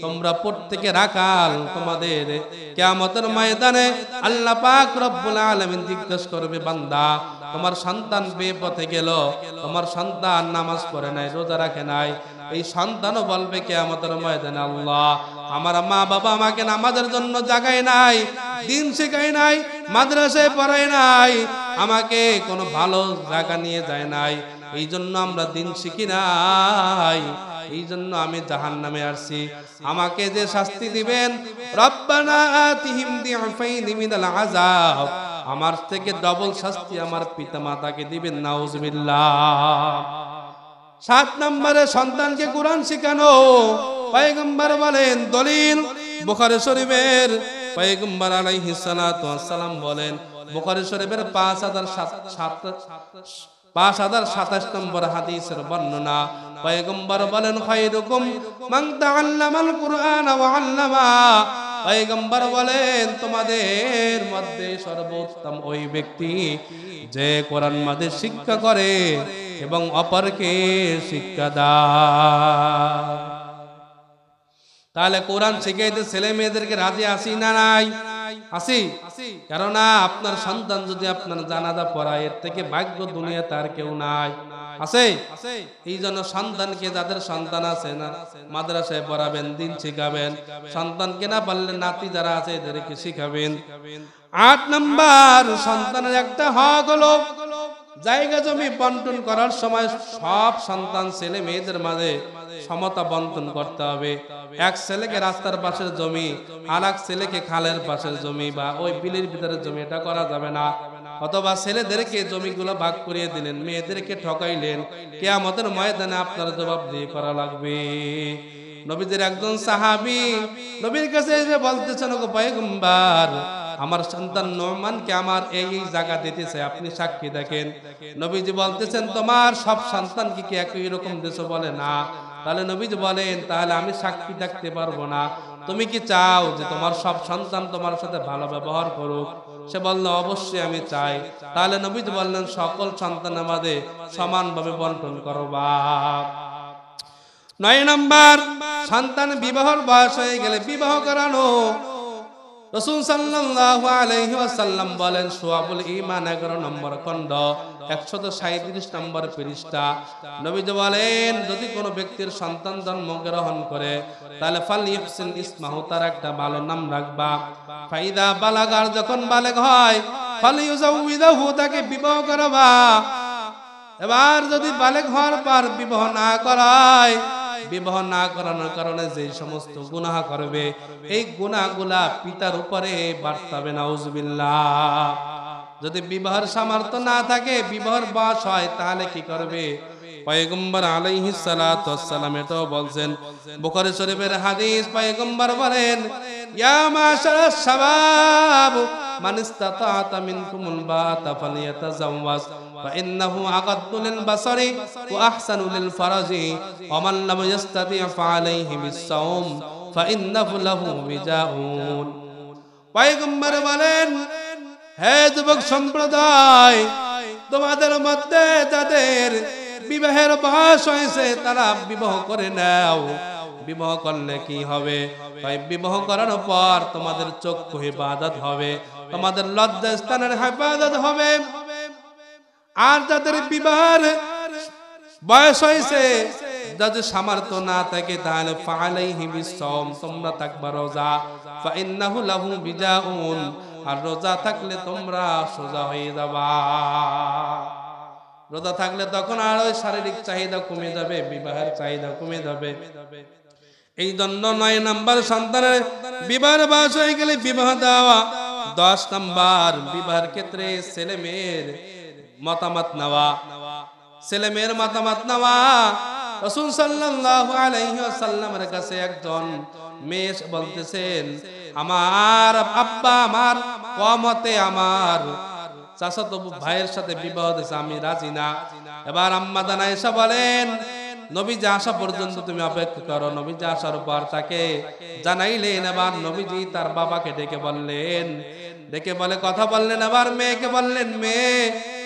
তোমরা প্রত্যেকে রাখাল, তোমাদের কিয়ামতের ময়দানে আল্লাহ পাক রব্বুল আলামিন জিজ্ঞেস করবে, বান্দা তোমার সন্তান বেপথে গেল, তোমার সন্তান নামাজ পড়ে নাই, রোজা রাখে নাই, এই সন্তানও বলবে কিয়ামতের ময়দানে, আল্লাহ আমার মা বাবা আমাকে নামাজের জন্য জাগায় নাই, দিন শেখায় নাই, মাদ্রাসায় পড়ায় নাই, আমাকে কোনো ভালো জায়গা নিয়ে যায় নাই, এই জন্য আমরা দিন শিখি নাই, এই জন্য আমি জাহান্নামে আসছি, আমাকে যে শাস্তি দিবেন, রব্বানা আতিহিম দিফাইন মিনাল আযাব, আমার থেকে ডবল শাস্তি আমার পিতামাতাকে দিবেন, নাউজুবিল্লাহ। 7 নম্বরে সন্তানকে কোরআন শেখানো। পয়গম্বর বলেন, দলিল বুখারী শরীফের, পয়গম্বর আলাইহিস সালাতু ওয়াস সালাম বলেন, বুখারী শরীফের 5027 নম্বর হাদিসের বর্ণনা। পয়গম্বর বলেন, খায়রুকুম মান তাআল্লামাল কুরআন ওয়া আল্লামা, পয়গম্বর বলেন, তোমাদের মধ্যে সর্বোত্তম ওই ব্যক্তি যে কোরআন মাঝে শিক্ষা করে এবং অপরকে শিক্ষা দেয়। তাহলে কোরআন শিখাইতে ছেলে মেয়েদেরকে রাজি আসি না নাই? আসি। কেননা আপনার সন্তান যদি আপনার জানাজা পড়ায়, এর থেকে ভাগ্য দুনিয়া তার কেউ নাই। আছে। এই জন্য সন্তানকে, যাদের সন্তান আছে না, মাদ্রাসায় পড়াবেন, দিন শিখাবেন, সন্তানকে না পারলে নাতি যারা আছে এদেরকে শিখাবেন। 8 নাম্বার সন্তানের একটা হক হলো, জায়গা জমি বন্টন করার সময় সব সন্তান ছেলে মেয়েদের মাঝে সমতা বন্টন করতে হবে। এক ছেলেকে রাস্তার পাশের জমি, আর এক ছেলেকে খালের পাশের জমি বা ওই বিলের ভিতরের জমি, এটা করা যাবে না। অথবা ছেলেদেরকে জমিগুলো ভাগ করিয়ে দিলেন, মেয়েদেরকে ঠকাইলেন, কিয়ামতের ময়দানে আপনার জবাবদিহি করা লাগবে। নবীদের একজন সাহাবী নবীর কাছে এসে বলতেছেন, ওগো পয়গম্বর, আমার সন্তান নোমানকে আমার এই জায়গা দিতেছে, আপনি সাক্ষী দেখেন। নবীজি বলতেছেন, তোমার সব সন্তানকে কি একই রকম দেশে? বলে না। তাহলে নবীজি বলেন, তাহলে আমি সাক্ষী থাকতে পারবো না। তুমি কি চাও যে তোমার সব সন্তান তোমার সাথে ভালো ব্যবহার করুক? সে বলল, অবশ্যই আমি চাই। তাহলে নবীজি বললেন, সকল সন্তান আমাদের সমানভাবে বন্টন করো। বা 9 নম্বর, সন্তান বিবাহের বয়স হয়ে গেলে বিবাহ করানো। রাসূল সাল্লাল্লাহু আলাইহি ওয়াসাল্লাম বলেন, শুআবুল ঈমান 11 নম্বর খণ্ড 137 নম্বর পৃষ্ঠা, নবীজি বলেন, যদি কোনো ব্যক্তির সন্তান জন্মগ্রহণ করে তাহলে ফালইহসিন ইসমাহু, তার একটা ভালো নাম রাখবা। ফাইদা বালাগার, যখন বালেগ হয়, ফালইউজাউইদাহু, তাকে বিবাহ করবা। এবার যদি বালেগ হওয়ার পর বিবাহ না করায়, বিবাহ না করানোর কারণে যে সমস্ত গুনাহ করবে, এই গুনাহগুলা পিতার উপরে বাড়তাবে, নাউজুবিল্লাহ। যদি বিবাহের সামর্থ্য না থাকে, বিবাহের বয়স হয়, তাহলে কি করবে? পয়গম্বর আলাইহিস সালাতু ওয়াস সালাম এটাও বলছেন, বুখারী শরীফের হাদিস। পয়গম্বর বলেন, ইয়া মাশারাশ শাবাব মান ইসতাতাআতা মিনকুমুল বাআতা ফালিয়াতাজাওয়াজ ফা ইন্নাহু আগাদ্দু লিল বাসারি ওয়া আহসানু লিল ফারাজি ওয়া মান লাম ইসতাতি' ফা আলাইহি বিস-সাওম ফা ইন্নাহু লাহু বিজাউন। পয়গম্বর বলেন, হে যুবক সম্প্রদায়, তোমাদের মধ্যে যাদের বিবাহের বয়স হয়েছে তারা বিবাহ করে নাও। বিবাহ করলে কি হবে? ভাই, বিবাহ করার পর তোমাদের চক্ষু ইবাদত হবে, তোমাদের লজ্জা স্থানের হেফাজত হবে। আর যাদের বিবাহের বয়স হয়েছে, যাদের সামর্থ্য না থাকে, তাহলে ফালাইহি বিস-সাওম, তোমরা থাকবা রোজা। ফা ইন্নাহু লাহু বিজাউন, আর রোজা থাকলে তোমরা সোজা হয়ে যাবা। রোজা থাকলে তখন আর ওই শারীরিক চাহিদা কমে যাবে, বিবাহের চাহিদা কমে যাবে। এই জন্য 9 নম্বর, সন্তানের বিবাহের বয়স হয়ে গেলে বিবাহ দেওয়া। 10 নম্বর, বিবাহের ক্ষেত্রে ছেলে মেয়ের মতামত নেওয়া। ছেলে মেয়ের মতামত নেওয়া। রাসূল সাল্লাল্লাহু আলাইহি ওয়াসাল্লামের কাছে একজন মেয়ে বলতেছেন, আমার আব্বা আমার কমতে আমার চাচাতো ভাইয়ের সাথে বিবাহ দিয়েছে, আমি রাজি না। এবার আম্মা জান আয়েশা বলেন, নবীজি আসা পর্যন্ত তুমি অপেক্ষা করো। নবীজি আসার পর তাকে জানাইলেন। এবার নবীজি তার বাবাকে ডেকে বললেন, ডেকে বলে কথা বললেন। এবার মেয়েকে বললেন, মেয়ে,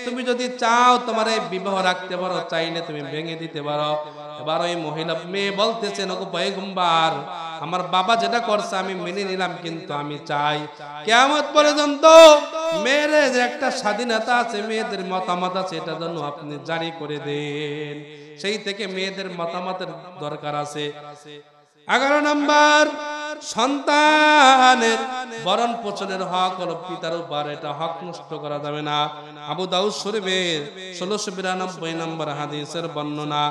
তুমি যদি চাও তোমার এই বিবাহ রাখতে পারো, চাইলে তুমি ভেঙে দিতে পারো। এবার ওই মহিলা মেয়ে বলতেছেন, ওগো পয়গম্বর, আমার বাবা যেটা করছে আমি মেনে নিলাম, কিন্তু আমি চাই কিয়ামত পর্যন্ত মেয়ের যে একটা স্বাধীনতা আছে, মেয়েদের মতামত আছে, এটা যেন আপনি জারি করে দেন। সেই থেকে মেয়েদের মতামতের দরকার আছে। 11 নম্বর, সন্তানের ভরণ পোষণের হক হলো পিতার উপর, এটা হক নষ্ট করা যাবে না। আবু দাউদ শরীফের 1692 নম্বর হাদিসের বর্ণনা।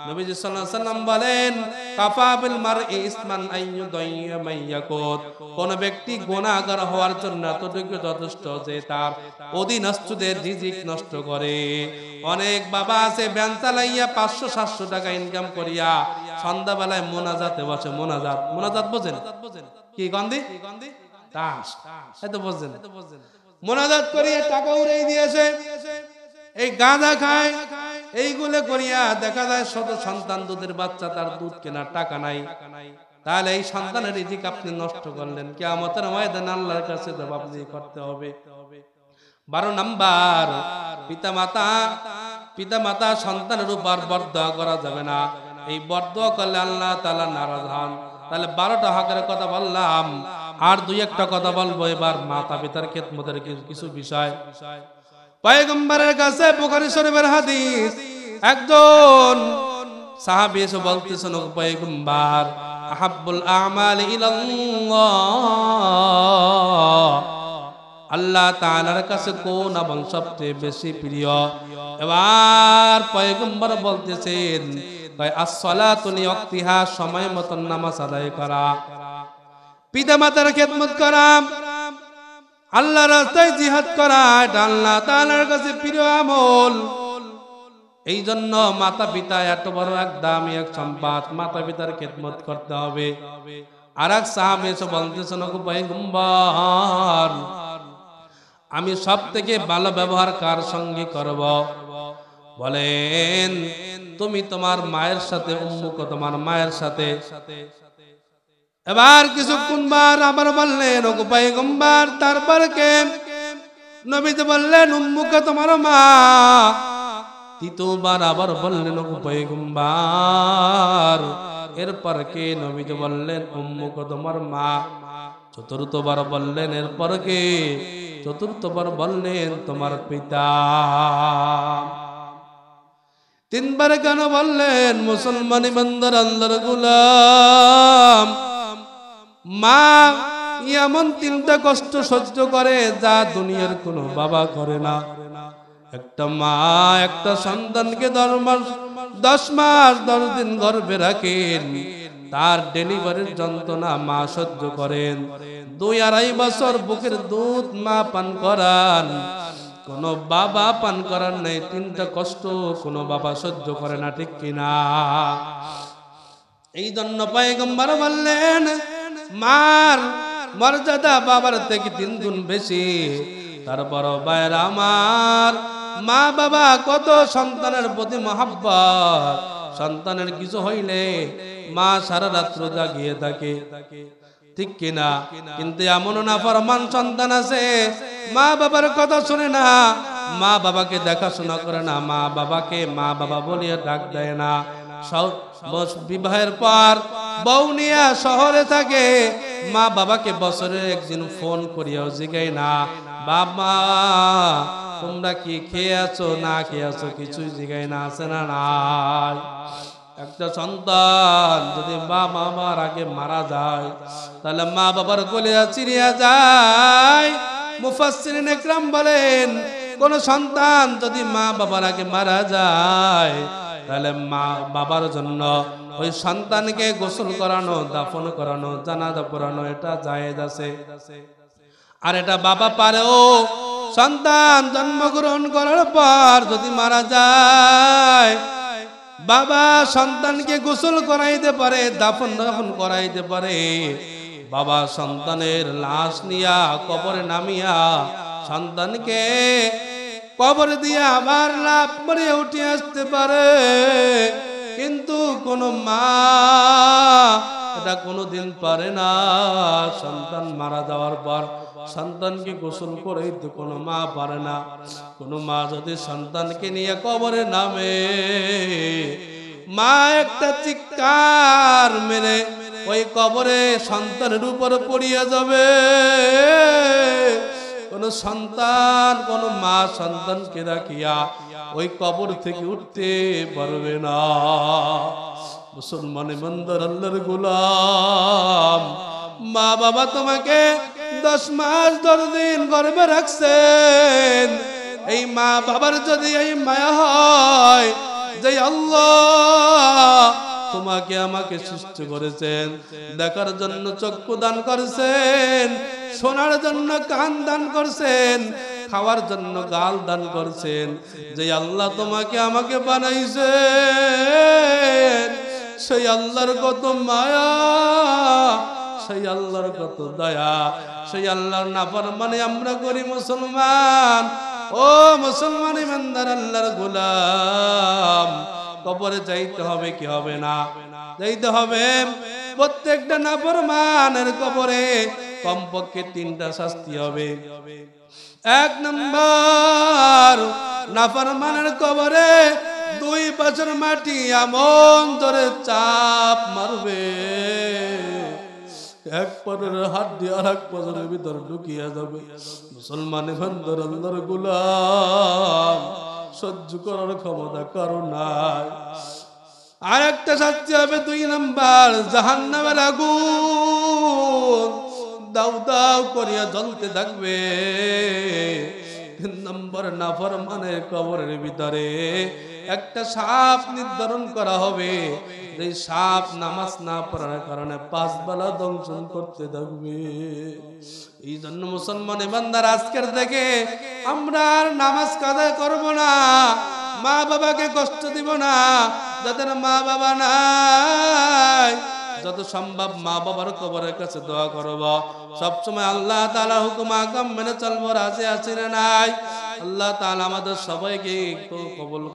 নবীজি সাল্লাল্লাহু আলাইহি ওয়াসাল্লাম বলেন, কাফা বিল মারই ইসমান আইয়ুদাইয়া মাইয়াকুত, কোন ব্যক্তি গুনাহগার হওয়ার জন্য এতটুকু যথেষ্ট যে তার অধীনস্থদের রিজিক নষ্ট করে। অনেক বাবা আছে ভ্যান চালাইয়া 500-700 টাকা ইনকাম করিয়া সন্ধ্যাবেলায় মোনাজাতে বসে। মোনাজাত বোঝেন কি? গন্ধি তাস, এত বোঝেন? মোনাজাত করিয়া টাকা উড়াই দিয়েছে, এই গাঁজা খায়, এইগুলো করিয়া দেখা যায় শত সন্তান, দুধের বাচ্চা, তার দুধ কেনার টাকা নাই। তাহলে এই সন্তানের রিজিক আপনি নষ্ট করলেন, কিয়ামতের ময়দানে আল্লাহর কাছে জবাবদিহি করতে হবে। 12 নাম্বার, পিতামাতা সন্তানের উপর বরদোয়া করা যাবে না। এই বরদোয়া করলে আল্লাহ তাআলা নারাজ হন। তাহলে 12টা হকের কথা বললাম, আর 2-1টা কথা বলবো এবার মাতা পিতার খেদমতের কিছু বিষয়। পয়গম্বরের কাছে বুখারী শরীফের হাদিস, একজন সাহাবী এসে বলতেছেন, ও পয়গম্বর, আহাব্বুল আমালি ইলাল্লাহ, আল্লাহ তাআলার কাছে কোন আমল সবচেয়ে বেশি প্রিয়? এবার পয়গম্বর বলতেছেন, as-salatu li waqtiha, সময় মতো নামাজ আদায় করা, পিতামাতার খেদমত করা। আল্লাহর রাস্তায় জিহাদ করা এটা আল্লাহ তাআলার কাছে প্রিয় আমল। এই জন্য মাতা পিতা এত বড় এক দামি এক সম্পদ, মাতা পিতার খেদমত করতে হবে। আর এক সাহাবী এসে বলতেছেন, ওগো পয়গম্বর, আমি সব থেকে ভালো ব্যবহার কার সঙ্গে করব? বলেন, তুমি তোমার মায়ের সাথে, উম্মুকে তোমার মায়ের সাথে। এবার কিছুক্ষণ বার আবার বললেন, ওগো পয়গম্বর, তারপর কে? নবী তো বললেন, উম্মুকে তোমার মা। তৃতীয়বার আবার বললেন, ওগো পয়গম্বর, এরপর কে? নবী তো বললেন, উম্মুকে তোমার মা। চতুর্থবার বললেন, এরপর কে? চতুর্থবার বললেন, তোমার পিতা। তিনবার কেন বললেন? মুসলমানি বান্দার আল্লাহর গোলাম, মা এমন তিনটা কষ্ট সহ্য করে যা দুনিয়ার কোনো বাবা করে না। একটা মা একটা সন্তানকে 10 মাস 10 দিন গর্ভে রাখেন, তার ডেলিভারির যন্ত্রণা মা সহ্য করেন। 2-2.5 বছর বুকের দুধ মা পান করান, কোন বাবা পান করার নেই। তিনটা কষ্ট কোন বাবা সহ্য করে না, ঠিক কিনা? এই জন্য পয়গম্বর বললেন, মার মর্যাদা বাবার থেকে 3 গুণ বেশি। তারপর ভাইরা আমার, মা বাবা কত সন্তানের প্রতি মহব্বত। সন্তানের কিছু হইলে মা সারা রাত্র জাগিয়ে থাকে, ঠিক কিনা? কিন্তু এমন নাফরমান সন্তান আছে, মা বাবার কথা শুনে না, মা বাবাকে দেখাশোনা করে না, মা বাবাকে মা বাবা বলিয়ে ডাক দেয় না। বিবাহের পর বউ নিয়ে শহরে থাকে, মা বাবাকে বছরে একদিন ফোন করিয়াও জিগায় না, বাবা তোমরা কি খেয়ে আছো না খেয়ে আছো, কিছুই জিগায় না, আছে না নাই? একটা সন্তান যদি বাবা মার আগে মারা যায়, তাহলে মা বাবার কোলে চিরিয়া যায়। মুফাসসিরিন ইকরাম বলেন, কোন সন্তান যদি মা বাবার আগে মারা যায়, তাহলে মা বাবার জন্য ওই সন্তানকে গোসল করানো, দাফন করানো, জানাজা পড়ানো এটা জায়েজ আছে। আর এটা বাবা পারেও। সন্তান জন্মগ্রহণ করার পর যদি মারা যায়, বাবা সন্তানকে গোসল করাইতে পারে, দাফন করাইতে পারে। বাবা সন্তানের লাশ নিয়া কবরে নামিয়া সন্তানকে কবর দিয়ে আবার লাভ করে উঠে আসতে পারে। কিন্তু কোন মা এটা কোনোদিন পারে না। সন্তান মারা যাওয়ার পর সন্তানকে গোসল করাইতে কোনো মা পারে না। কোনো মা যদি সন্তানকে নিয়ে কবরে নামে, মা একটা চিৎকার মেরে ওই কবরে সন্তানের উপর পড়িয়া যাবে। কোন সন্তান, কোন মা সন্তানকে রাখিয়া ওই কবর থেকে উঠতে পারবে না। মুসলমান ইমানদার আল্লাহর গোলাম, মা বাবা তোমাকে 10 মাস 10 দিন গর্ভে রাখছেন। এই মা বাবার যদি এই মায়া হয় যে আল্লাহ তোমাকে আমাকে সৃষ্টি করেছেন, দেখার জন্য চক্ষু দান করেছেন, শোনার জন্য কান দান করছেন, খাওয়ার জন্য গাল দান করছেন, যে আল্লাহ তোমাকে আমাকে বানাইছেন, সেই আল্লাহর কত মায়া, সেই আল্লাহর কত দয়া, সেই আল্লাহর নাফরমানি আমরা করি মুসলমান। ও মুসলমান ইমানদার আল্লাহর গোলাম, কবরে যাইতে হবে কি হবে না? যাইতে হবে। প্রত্যেকটা নাফরমানের কবরে কমপক্ষে 3টা শাস্তি হবে। 1 নম্বর, নাফরমানের কবরে 2 পাশের মাটি এমন ধরে চাপ মারবে, এক পারের হাড্ডি আর এক পাশের ভিতর ঢুকিয়া যাবে। মুসলমান বান্দার আল্লাহর গোলাম, সহ্য করার ক্ষমতা কারো নাই। আর একটা শাস্তি হবে 2 নম্বর, জাহান্নামের আগুন দাউ দাউ করিয়া জ্বলতে থাকবে। 3 নম্বর, নাফরমানের কবরের ভিতরে একটা সাপ নির্ধারণ করা হবে, এই সাপ নামাজ না পড়ার কারণে 5 বেলা দংশন করতে থাকবে। এই জন্য মুসলমান ইমানদার আজকের থেকে আমরা আর নামাজ কাজা করব না, মা বাবাকে কষ্ট দিব না। যাদের মা বাবা নাই, যত সম্ভব মা বাবার কবরের কাছে দোয়া করব। সবসময় আল্লাহ তাআলার হুকুম আকাম মেনে চলবো, রাজি আছি না নাই? আল্লাহ তাআলা আমাদের সবাইকে কবুল